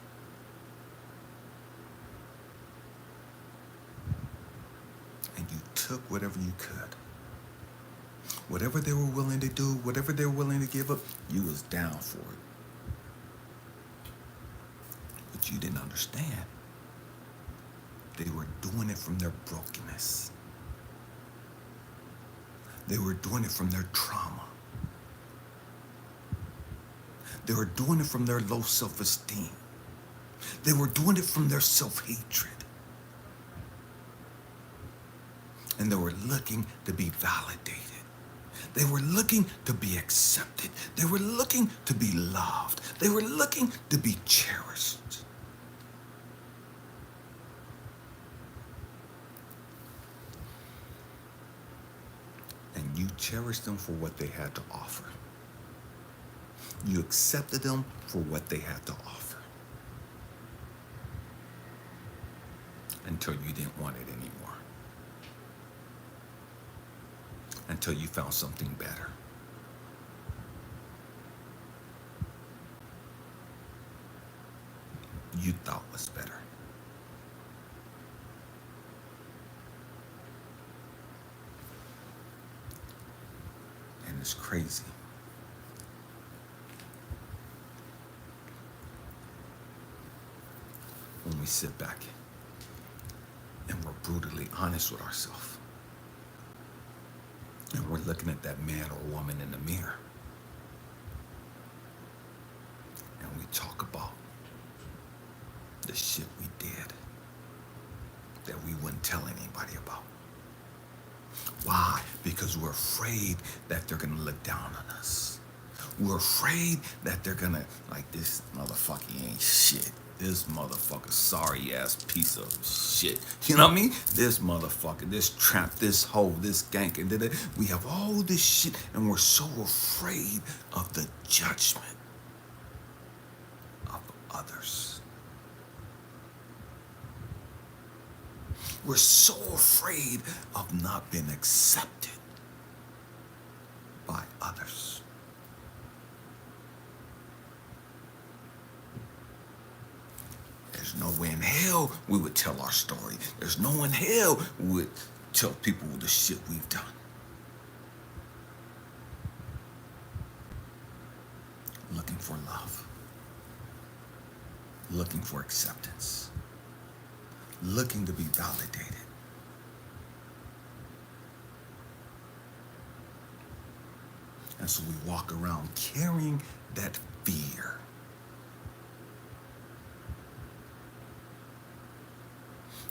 [SPEAKER 2] And you took whatever you could. Whatever they were willing to do, whatever they were willing to give up, you was down for it. But you didn't understand. They were doing it from their brokenness. They were doing it from their trauma. They were doing it from their low self-esteem. They were doing it from their self-hatred. And they were looking to be validated. They were looking to be accepted. They were looking to be loved. They were looking to be cherished. And you cherished them for what they had to offer. You accepted them for what they had to offer. Until you didn't want it anymore. Until you found something better. You thought was better. And it's crazy. When we sit back and we're brutally honest with ourselves. And we're looking at that man or woman in the mirror. And we talk about the shit we did that we wouldn't tell anybody about. Why? Because we're afraid that they're gonna look down on us. We're afraid that they're gonna, like, this motherfucker ain't shit. This motherfucker, sorry ass piece of shit. You know what I mean? This motherfucker, this tramp, this hoe, this gank, and we have all this shit, and we're so afraid of the judgment of others. We're so afraid of not being accepted by others. There's no way in hell we would tell our story. There's no way in hell we would tell people the shit we've done. Looking for love. Looking for acceptance. Looking to be validated. And so we walk around carrying that fear.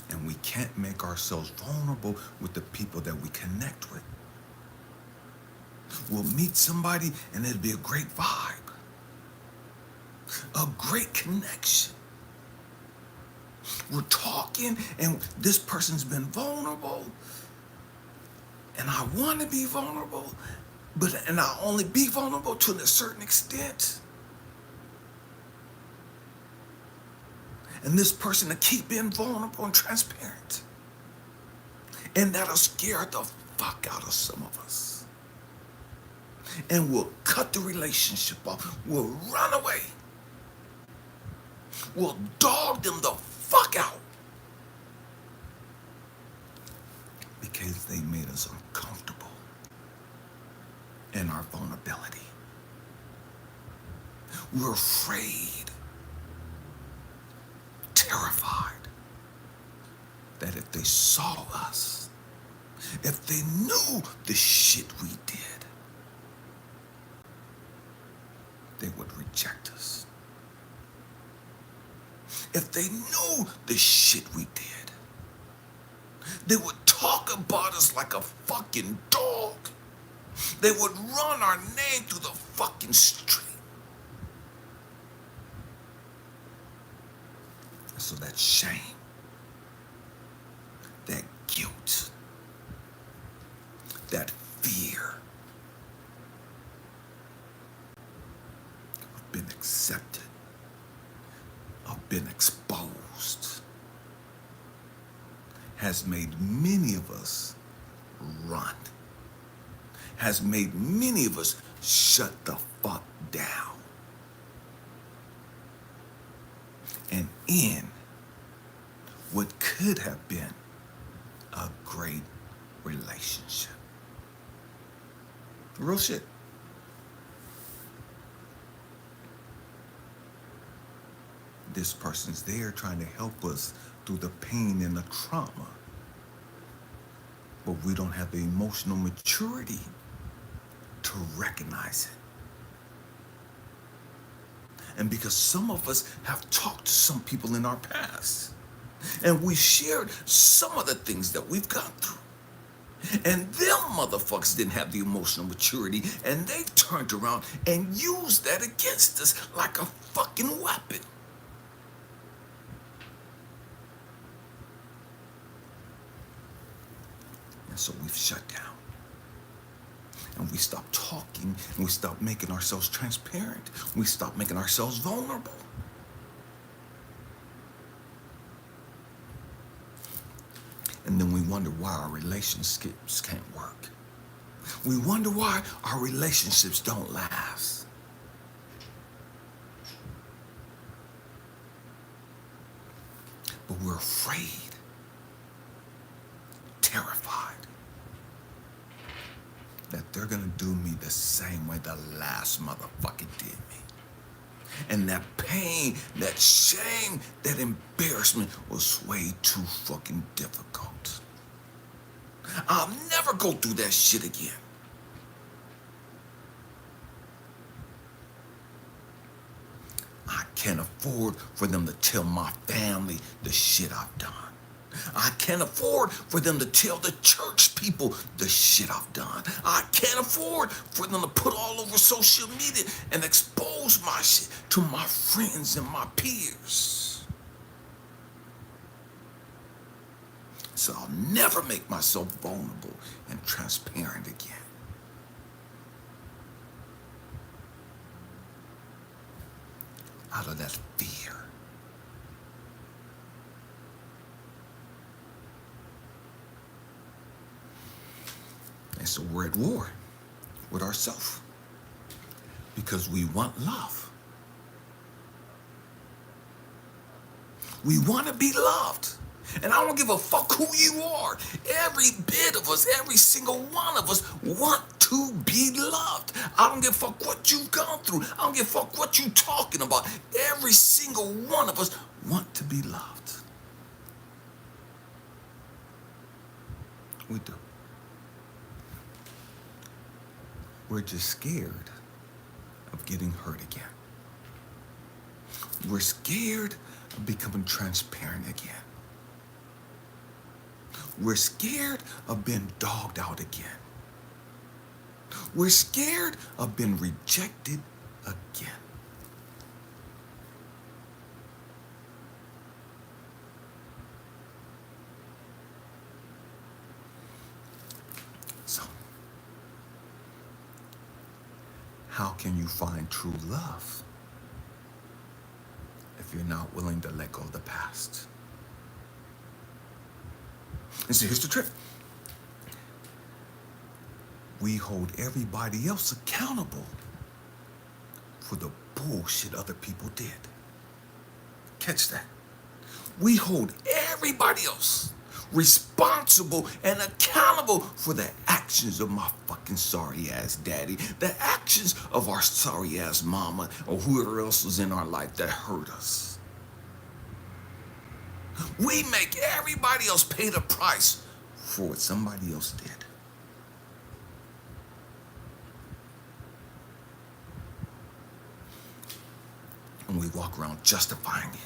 [SPEAKER 2] And we can't make ourselves vulnerable with the people that we connect with. We'll meet somebody and it'll be a great vibe. A great connection. We're talking and this person's been vulnerable. And I want to be vulnerable, and I'll only be vulnerable to a certain extent. And this person to keep being vulnerable and transparent. And that'll scare the fuck out of some of us. And we'll cut the relationship off. We'll run away. We'll dog them the fuck out. Because they made us uncomfortable in our vulnerability. We're afraid, terrified, that if they saw us, if they knew the shit we did, they would reject us. If they knew the shit we did, they would talk about us like a fucking dog. They would run our name through the fucking street. So that shame, that guilt, that fear of being accepted, of being exposed, has made many of us run, has made many of us shut the fuck down and end what could have been a great relationship. Real shit. This person's there trying to help us through the pain and the trauma. but we don't have the emotional maturity to recognize it. And because some of us have talked to some people in our past, and we shared some of the things that we've gone through. And them motherfuckers didn't have the emotional maturity, and they turned around and used that against us like a fucking weapon. And so we've shut down. And we stop talking, and we stop making ourselves transparent. We stop making ourselves vulnerable. And then we wonder why our relationships can't work. We wonder why our relationships don't last. But we're afraid, terrified, that they're gonna do me the same way the last motherfucker did me. And that pain, that shame, that embarrassment was way too fucking difficult. I'll never go through that shit again. I can't afford for them to tell my family the shit I've done. I can't afford for them to tell the church people the shit I've done. I can't afford for them to put all over social media and expose my shit to my friends and my peers. So I'll never make myself vulnerable and transparent again. Out of that fear. And so we're at war with ourselves because we want love. We want to be loved. And I don't give a fuck who you are. Every bit of us, every single one of us want to be loved. I don't give a fuck what you've gone through. I don't give a fuck what you're talking about. Every single one of us want to be loved. We do. We're just scared of getting hurt again. We're scared of becoming transparent again. We're scared of being dogged out again. We're scared of being rejected again. So, how can you find true love if you're not willing to let go of the past? And so here's the trick. We hold everybody else accountable for the bullshit other people did. Catch that. We hold everybody else responsible and accountable for the actions of my fucking sorry ass daddy, the actions of our sorry ass mama, or whoever else was in our life that hurt us. We make everybody else pay the price for what somebody else did. And we walk around justifying it.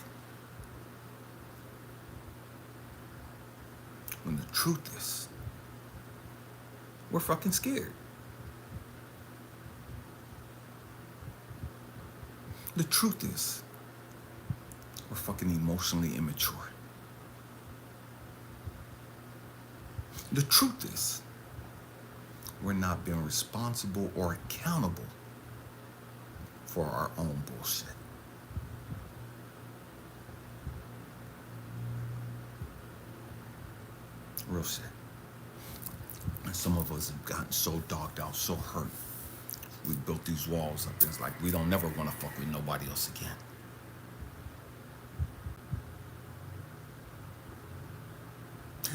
[SPEAKER 2] When the truth is, we're fucking scared. The truth is, we're fucking emotionally immature. The truth is, we're not being responsible or accountable for our own bullshit. Real shit. And some of us have gotten so dogged out, so hurt. We built these walls up. It's like we don't never want to fuck with nobody else again.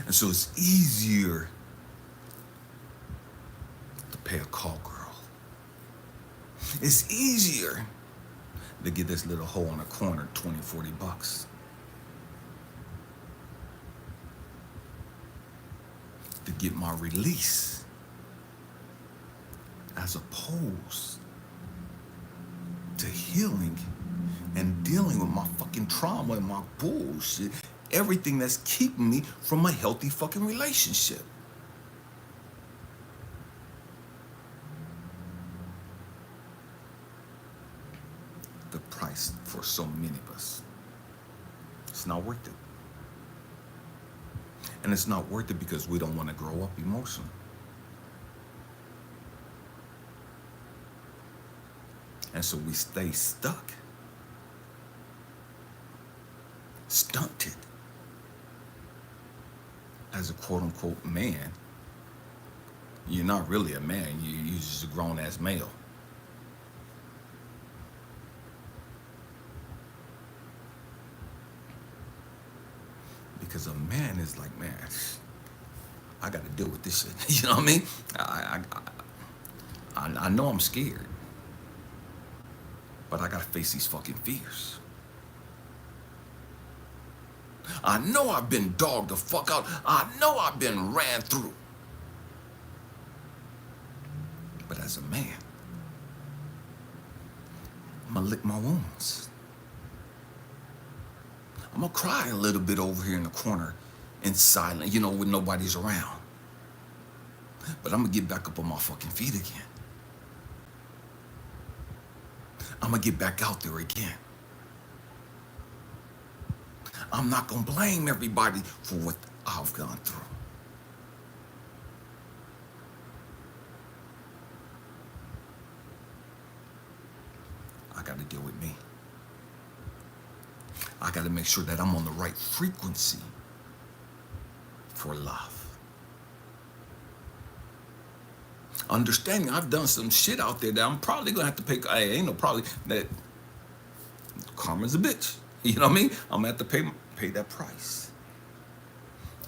[SPEAKER 2] And so it's easier to pay a call girl. It's easier to get this little hoe on a corner 20, 40 bucks. to get my release, as opposed to healing and dealing with my fucking trauma and my bullshit, everything that's keeping me from a healthy fucking relationship. The price for so many of us, it's not worth it. And it's not worth it because we don't want to grow up emotionally. And so we stay stuck, stunted, as a quote unquote man. You're not really a man, you're just a grown ass male. Because a man is like, man, I got to deal with this shit. You know what I mean? I know I'm scared, but I got to face these fucking fears. I know I've been dogged the fuck out. I know I've been ran through. But as a man, I'm gonna lick my wounds. I'm gonna cry a little bit over here in the corner in silence, when nobody's around. But I'm gonna get back up on my fucking feet again. I'm gonna get back out there again. I'm not gonna blame everybody for what I've gone through. I gotta deal with me. I got to make sure that I'm on the right frequency for love. Understanding I've done some shit out there that I'm probably going to have to pay. Ain't no probably that karma's a bitch. You know what I mean? I'm going to have to pay that price.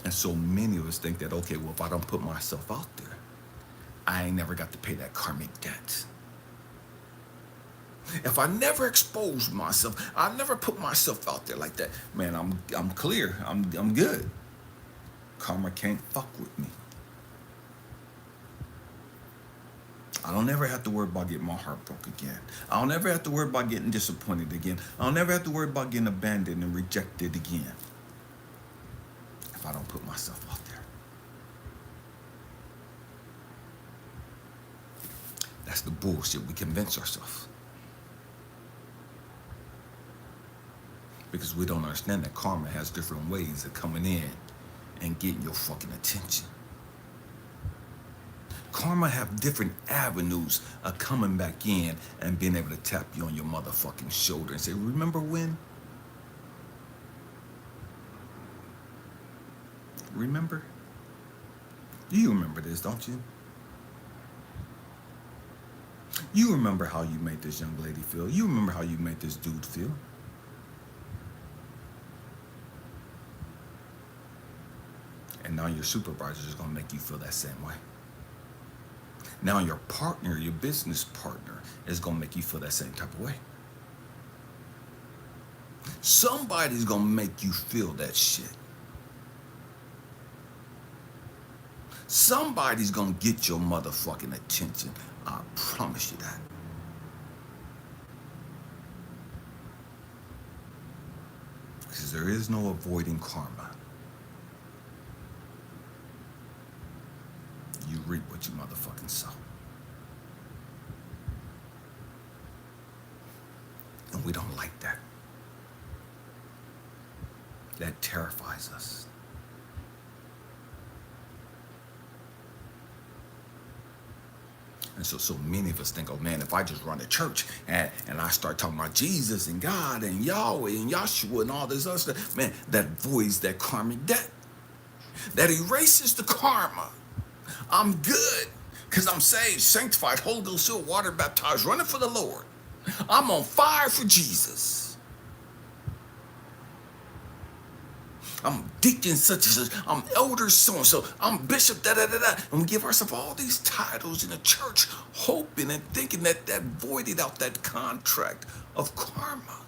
[SPEAKER 2] And so many of us think that, okay, well, if I don't put myself out there, I ain't never got to pay that karmic debt. If I never expose myself, I never put myself out there like that, man, I'm clear. I'm good. Karma can't fuck with me. I don't ever have to worry about getting my heart broke again. I don't ever have to worry about getting disappointed again. I don't ever have to worry about getting abandoned and rejected again. If I don't put myself out there. That's the bullshit we convince ourselves. Because we don't understand that karma has different ways of coming in and getting your fucking attention. Karma have different avenues of coming back in and being able to tap you on your motherfucking shoulder and say, remember when? Remember? You remember this, don't you? You remember how you made this young lady feel. You remember how you made this dude feel. And now your supervisor is going to make you feel that same way. Now your partner, your business partner, is going to make you feel that same type of way. Somebody's going to make you feel that shit. Somebody's going to get your motherfucking attention. I promise you that. Because there is no avoiding karma. You reap what you motherfucking sow. And we don't like that. That terrifies us. And so many of us think, oh man, if I just run a church and I start talking about Jesus and God and Yahweh and Yahshua and all this other stuff, man, that voids that karmic debt. That erases the karma. I'm good because I'm saved, sanctified, Holy Ghost filled, water baptized, running for the Lord. I'm on fire for Jesus. I'm deacon such and such. I'm elder so and so. I'm bishop da da da da. And we give ourselves all these titles in the church, hoping and thinking that voided out that contract of karma.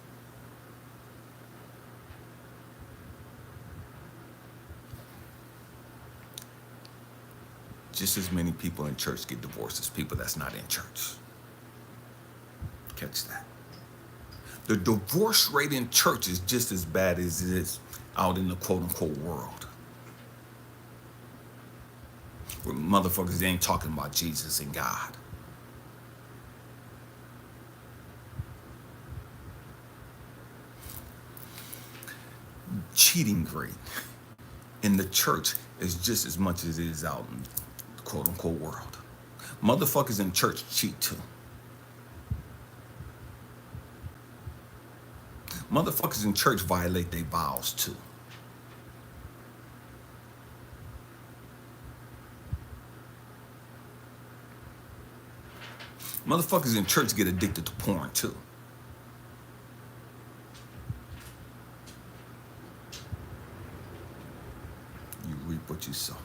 [SPEAKER 2] just as many people in church get divorced as people that's not in church. Catch that. The divorce rate in church is just as bad as it is out in the quote-unquote world. Where motherfuckers ain't talking about Jesus and God. Cheating rate in the church is just as much as it is out in the quote-unquote world. Motherfuckers in church cheat too. Motherfuckers in church violate their vows too. Motherfuckers in church get addicted to porn too. You reap what you sow.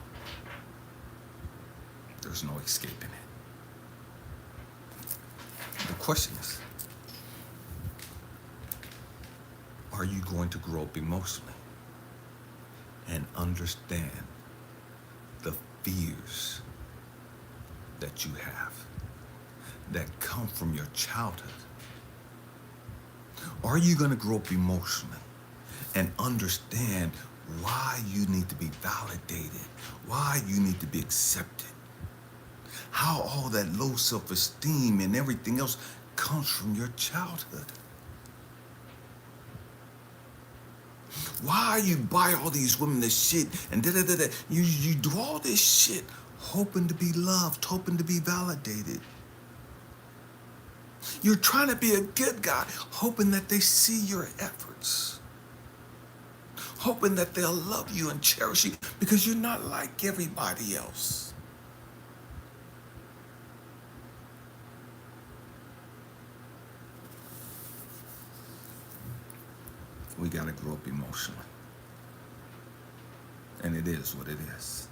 [SPEAKER 2] There's no escaping it. The question is, are you going to grow up emotionally and understand the fears that you have that come from your childhood? Are you going to grow up emotionally and understand why you need to be validated, why you need to be accepted, how all that low self-esteem and everything else comes from your childhood? Why you buy all these women this shit and da-da-da-da? You do all this shit hoping to be loved, hoping to be validated. You're trying to be a good guy, hoping that they see your efforts. Hoping that they'll love you and cherish you because you're not like everybody else. We gotta grow up emotionally. And it is what it is.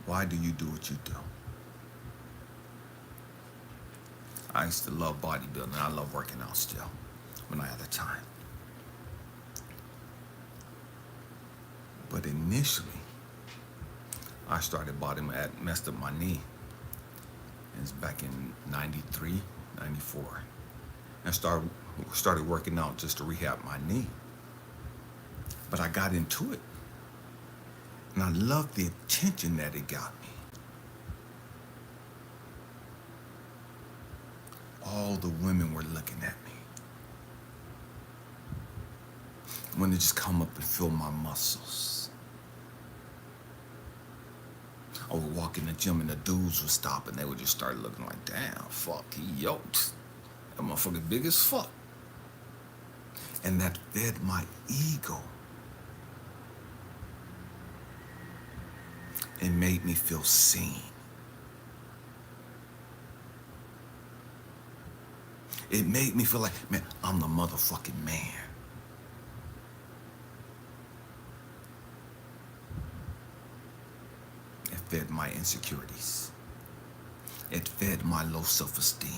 [SPEAKER 2] Why do you do what you do? I used to love bodybuilding. I love working out still when I had the time. But initially, I started bodybuilding. I messed up my knee. It was back in 93, 94. And started working out just to rehab my knee. But I got into it. And I loved the attention that it got me. All the women were looking at me. When they just come up and feel my muscles. I would walk in the gym and the dudes would stop and they would just start looking like, damn, fuck, he yoked. That motherfucker big as fuck. And that fed my ego. It made me feel seen. It made me feel like, man, I'm the motherfucking man. It fed my insecurities. It fed my low self-esteem.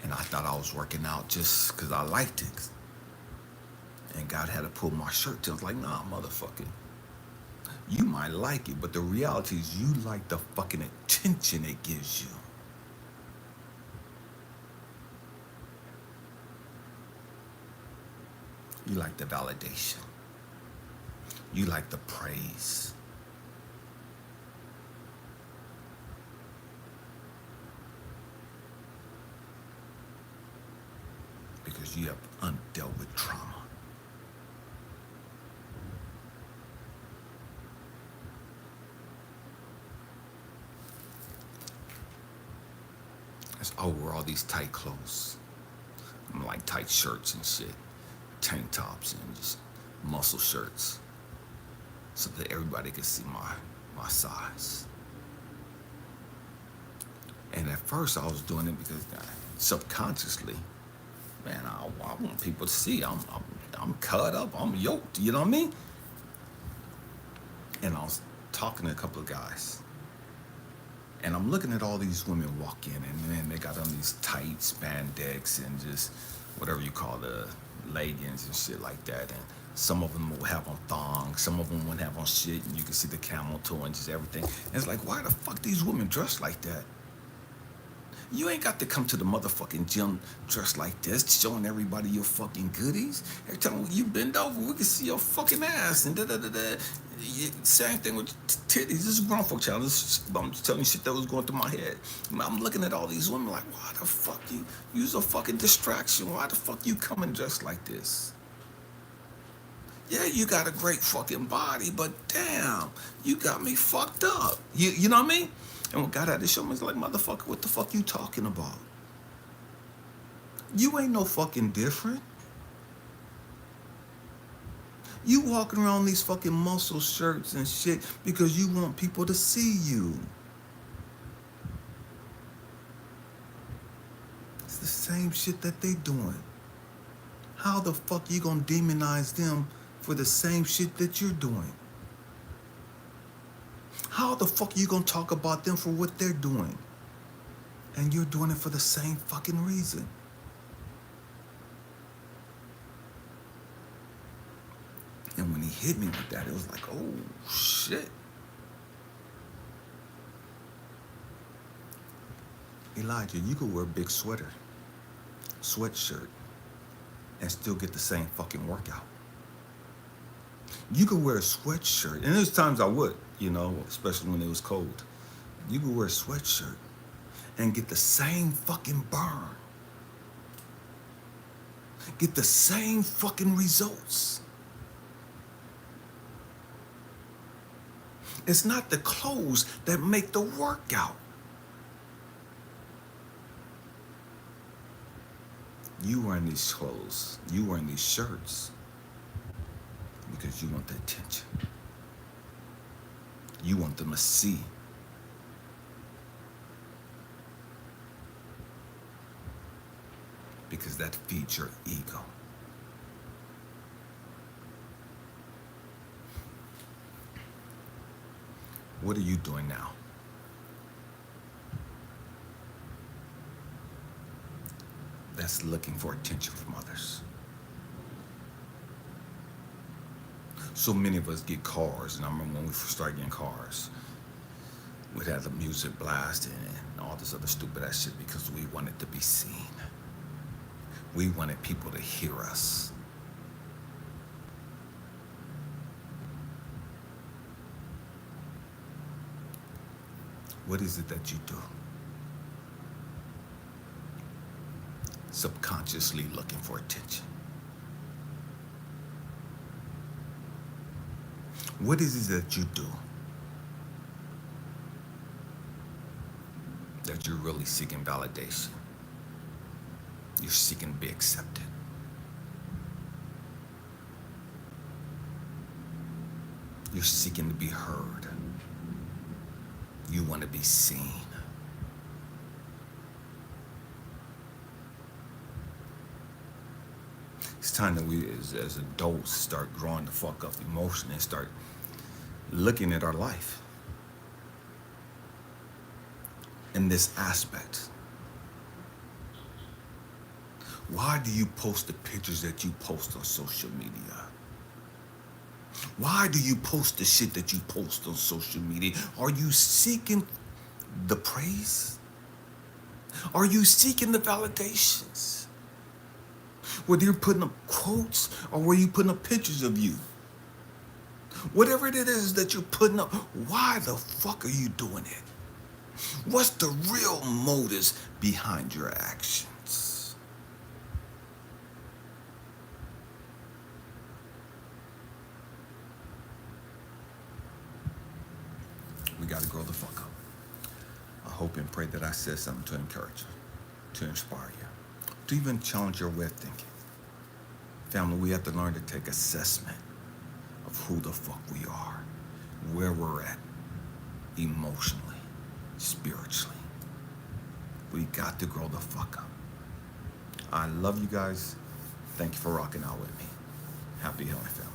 [SPEAKER 2] And I thought I was working out just because I liked it. And God had to pull my shirt till I was like, nah, motherfucker. You might like it, but the reality is you like the fucking attention it gives you. You like the validation. You like the praise. Because you have undealt with trauma. I wear all these tight clothes. I'm like tight shirts and shit. Tank tops and just muscle shirts. So that everybody can see my size. And at first I was doing it because subconsciously, man, I want people to see I'm cut up, I'm yoked, you know what I mean? And I was talking to a couple of guys. And I'm looking at all these women walk in, and man, they got on these tight spandex and just whatever you call the leggings and shit like that. And Some of them will have on thongs, some of them won't have on shit, and you can see the camel toe and just everything. And it's like, why the fuck these women dress like that? You ain't got to come to the motherfucking gym dressed like this, showing everybody your fucking goodies. Every time you bend over, we can see your fucking ass and da da da da. Same thing with titties. This is a grown folk channel. I'm just telling you shit that was going through my head. I'm looking at all these women like, why the fuck you use a fucking distraction? Why the fuck you coming dressed like this? Yeah, you got a great fucking body, but damn, you got me fucked up. You know what I mean? And when God had to show me, it's like, motherfucker, what the fuck you talking about? You ain't no fucking different. You walking around these fucking muscle shirts and shit because you want people to see you. It's the same shit that they doing. How the fuck you gonna demonize them for the same shit that you're doing? How the fuck you gonna talk about them for what they're doing? And you're doing it for the same fucking reason. And when he hit me with that, it was like, oh shit. Elijah, you could wear a big sweatshirt, and still get the same fucking workout. You could wear a sweatshirt, and there's times I would, especially when it was cold. You could wear a sweatshirt and get the same fucking burn. Get the same fucking results. It's not the clothes that make the workout. You wearing these clothes, you wearing these shirts because you want the attention. You want them to see. Because that feeds your ego. What are you doing now? That's looking for attention from others. So many of us get cars, and I remember when we first started getting cars, we'd have the music blasting and all this other stupid ass shit because we wanted to be seen. We wanted people to hear us. What is it that you do? Subconsciously looking for attention. What is it that you do that you're really seeking validation? You're seeking to be accepted. You're seeking to be heard. You want to be seen. It's time that we as adults start growing the fuck up emotionally and start looking at our life in this aspect. Why do you post the pictures that you post on social media? Why do you post the shit that you post on social media? Are you seeking the praise? Are you seeking the validations? Whether you're putting up quotes or were you putting up pictures of you? Whatever it is that you're putting up, why the fuck are you doing it? What's the real motives behind your actions? We got to grow the fuck up. I hope and pray that I said something to encourage you, to inspire you, to even challenge your way of thinking. Family, we have to learn to take assessment of who the fuck we are, where we're at, emotionally, spiritually. We got to grow the fuck up. I love you guys. Thank you for rocking out with me. Happy healing, family.